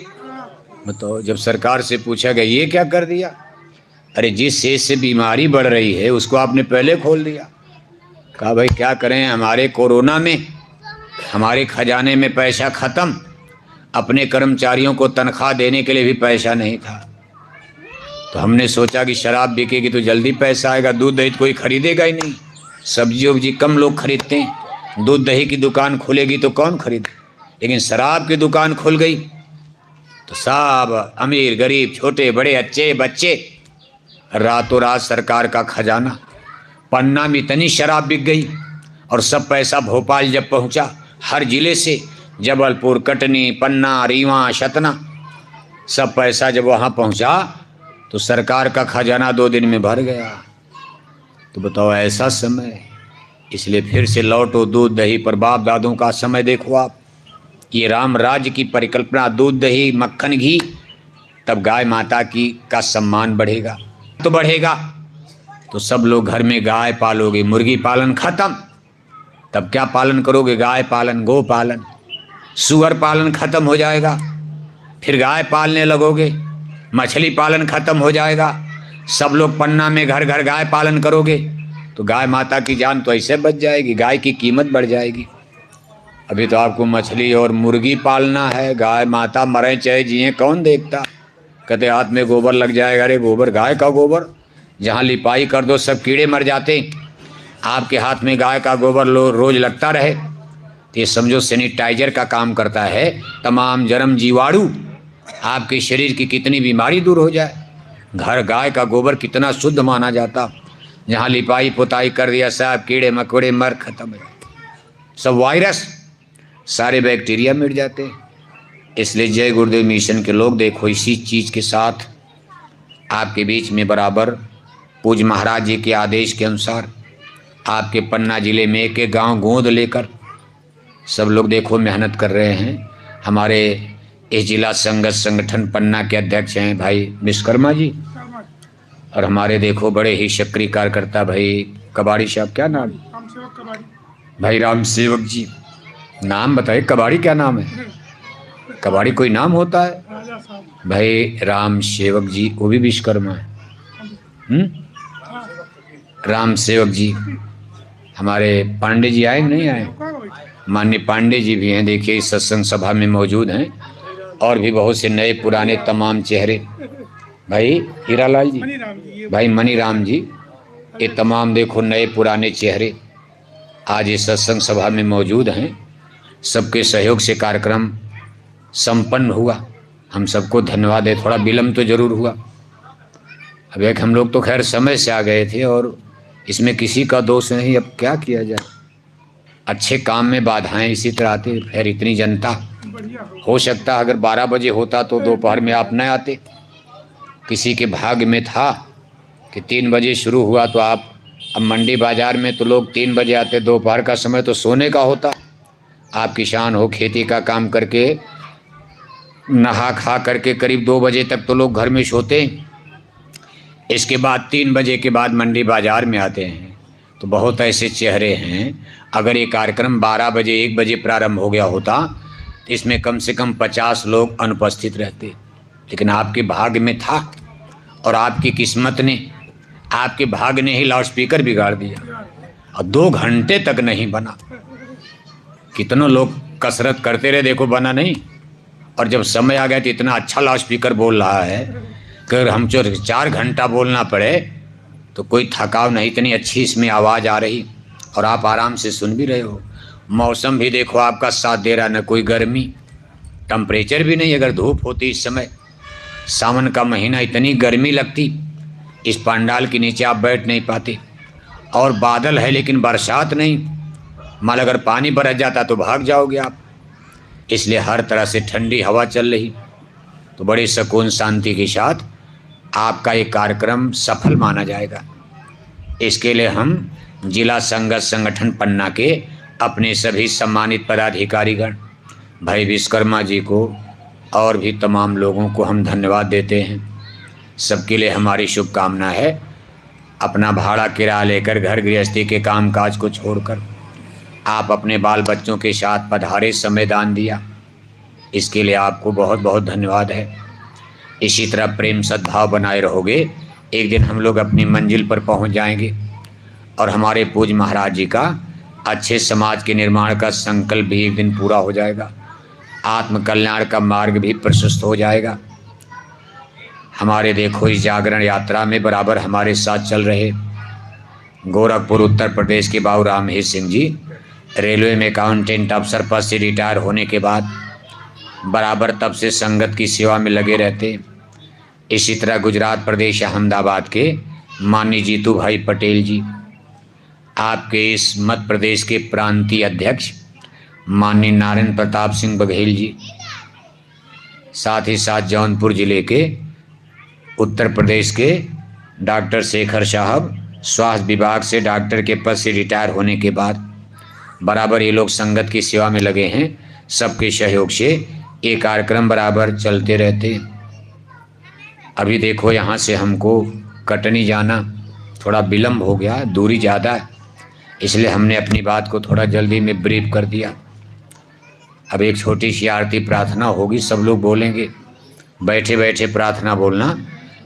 बताओ। जब सरकार से पूछा गया ये क्या कर दिया? अरे जिस चीज से बीमारी बढ़ रही है उसको आपने पहले खोल दिया। कहा भाई क्या करें, हमारे कोरोना में हमारे खजाने में पैसा ख़त्म, अपने कर्मचारियों को तनख्वाह देने के लिए भी पैसा नहीं था, तो हमने सोचा कि शराब बिकेगी तो जल्दी पैसा आएगा, दूध दही कोई खरीदेगा ही नहीं, सब्जी वब्जी कम लोग खरीदते हैं, दूध दही की दुकान खुलेगी तो कौन खरीदे। लेकिन शराब की दुकान खुल गई तो सब अमीर गरीब छोटे बड़े अच्छे बच्चे, रातों रात सरकार का खजाना, पन्ना में इतनी शराब बिक गई, और सब पैसा भोपाल जब पहुंचा, हर जिले से जबलपुर, कटनी, पन्ना, रीवा, सतना, सब पैसा जब वहाँ पहुँचा तो सरकार का खजाना 2 दिन में भर गया। तो बताओ ऐसा समय, इसलिए फिर से लौटो दूध दही पर। बाप दादों का समय देखो आप, ये राम राज्य की परिकल्पना, दूध दही मक्खन घी, तब गाय माता की का सम्मान बढ़ेगा तो बढ़ेगा। तो सब लोग घर में गाय पालोगे, मुर्गी पालन खत्म, तब क्या पालन करोगे? गाय पालन, गो पालन, सुअर पालन खत्म हो जाएगा, फिर गाय पालने लगोगे। मछली पालन खत्म हो जाएगा, सब लोग पन्ना में घर घर गाय पालन करोगे, तो गाय माता की जान तो ऐसे बच जाएगी, गाय की कीमत बढ़ जाएगी। अभी तो आपको मछली और मुर्गी पालना है, गाय माता मरे चाहे जिए कौन देखता। कहते हाथ में गोबर लग जाएगा, अरे गोबर, गाय का गोबर, जहाँ लिपाई कर दो सब कीड़े मर जाते, आपके हाथ में गाय का गोबर रोज लगता रहे तो ये समझो सैनिटाइजर का काम करता है। तमाम जर्म जीवाणु, आपके शरीर की कितनी बीमारी दूर हो जाए। घर गाय का गोबर कितना शुद्ध माना जाता, जहाँ लिपाई पुताई कर दिया सब कीड़े मकोड़े मर खत्म हो जाते, सब वायरस सारे बैक्टीरिया मिट जाते। इसलिए जय गुरुदेव मिशन के लोग देखो, इसी चीज़ के साथ आपके बीच में बराबर पूज्य महाराज जी के आदेश के अनुसार आपके पन्ना जिले में एक एक गाँव गोद लेकर सब लोग देखो मेहनत कर रहे हैं। हमारे इस जिला संगठन पन्ना के अध्यक्ष हैं भाई विश्वकर्मा जी, और हमारे देखो बड़े ही सक्रिय कार्यकर्ता भाई कबाड़ी साहब, क्या नाम? भाई राम सेवक जी। नाम बताइए, कबाड़ी क्या नाम है? कबाड़ी कोई नाम होता है? भाई राम सेवक जी, वो भी विश्वकर्मा है। राम सेवक जी। हमारे पांडे जी आए नहीं आए? माननीय पांडे जी भी हैं, देखिए इस सत्संग सभा में मौजूद हैं, और भी बहुत से नए पुराने तमाम चेहरे, भाई हीरालाल जी, भाई मनीराम जी, ये तमाम देखो नए पुराने चेहरे आज इस सत्संग सभा में मौजूद हैं। सबके सहयोग से कार्यक्रम संपन्न हुआ, हम सबको धन्यवाद है। थोड़ा विलम्ब तो जरूर हुआ, अब एक हम लोग तो खैर समय से आ गए थे और इसमें किसी का दोष नहीं, अब क्या किया जाए। अच्छे काम में बाधाएं इसी तरह आती, फिर इतनी जनता, हो सकता अगर 12 बजे होता तो दोपहर में आप न आते। किसी के भाग्य में था कि 3 बजे शुरू हुआ तो आप, अब मंडी बाजार में तो लोग 3 बजे आते, दोपहर का समय तो सोने का होता। आप किसान हो, खेती का काम करके नहा खा करके करीब 2 बजे तक तो लोग घर में सोते, इसके बाद 3 बजे के बाद मंडी बाजार में आते हैं। तो बहुत ऐसे चेहरे हैं, अगर ये कार्यक्रम 12 बजे 1 बजे प्रारंभ हो गया होता तो इसमें कम से कम 50 लोग अनुपस्थित रहते, लेकिन आपके भाग्य में था और आपकी किस्मत ने, आपके भाग्य ने ही लाउड स्पीकर बिगाड़ दिया और 2 घंटे तक नहीं बना। कितनों लोग कसरत करते रहे, देखो बना नहीं, और जब समय आ गया तो इतना अच्छा लाउड स्पीकर बोल रहा है कि अगर हम 4 घंटा बोलना पड़े तो कोई थकाव नहीं, इतनी अच्छी इसमें आवाज़ आ रही और आप आराम से सुन भी रहे हो। मौसम भी देखो आपका साथ दे रहा, न कोई गर्मी, टेम्परेचर भी नहीं। अगर धूप होती इस समय, सावन का महीना, इतनी गर्मी लगती, इस पंडाल के नीचे आप बैठ नहीं पाते। और बादल है लेकिन बरसात नहीं, मान अगर पानी बरस जाता तो भाग जाओगे आप। इसलिए हर तरह से ठंडी हवा चल रही, तो बड़े सुकून शांति के साथ आपका ये कार्यक्रम सफल माना जाएगा। इसके लिए हम जिला संगठन पन्ना के अपने सभी सम्मानित पदाधिकारीगण भाई विश्वकर्मा जी को और भी तमाम लोगों को हम धन्यवाद देते हैं। सबके लिए हमारी शुभकामना है। अपना भाड़ा किराया लेकर घर गृहस्थी के कामकाज को छोड़कर आप अपने बाल बच्चों के साथ पधारे, समय दान दिया, इसके लिए आपको बहुत बहुत धन्यवाद है। इसी तरह प्रेम सद्भाव बनाए रहोगे, एक दिन हम लोग अपनी मंजिल पर पहुंच जाएंगे और हमारे पूज्य महाराज जी का अच्छे समाज के निर्माण का संकल्प भी एक दिन पूरा हो जाएगा, आत्म कल्याण का मार्ग भी प्रशस्त हो जाएगा। हमारे देखो इस जागरण यात्रा में बराबर हमारे साथ चल रहे गोरखपुर उत्तर प्रदेश के बाबू रामहेश सिंह जी, रेलवे में अकाउंटेंट अफसर पद से रिटायर होने के बाद बराबर तब से संगत की सेवा में लगे रहते। इसी तरह गुजरात प्रदेश अहमदाबाद के माननीय जीतू भाई पटेल जी, आपके इस मध्य प्रदेश के प्रांतीय अध्यक्ष माननीय नारायण प्रताप सिंह बघेल जी, साथ ही साथ जौनपुर जिले के उत्तर प्रदेश के डॉक्टर शेखर साहब स्वास्थ्य विभाग से डॉक्टर के पद से रिटायर होने के बाद बराबर ये लोग संगत की सेवा में लगे हैं। सबके सहयोग से ये कार्यक्रम बराबर चलते रहते। अभी देखो यहाँ से हमको कटनी जाना थोड़ा विलम्ब हो गया, दूरी ज़्यादा है, इसलिए हमने अपनी बात को थोड़ा जल्दी में ब्रीफ कर दिया। अब एक छोटी सी आरती प्रार्थना होगी, सब लोग बोलेंगे, बैठे बैठे प्रार्थना बोलना।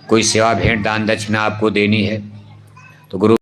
कोई सेवा भेंट दान दक्षिणा आपको देनी है तो गुरु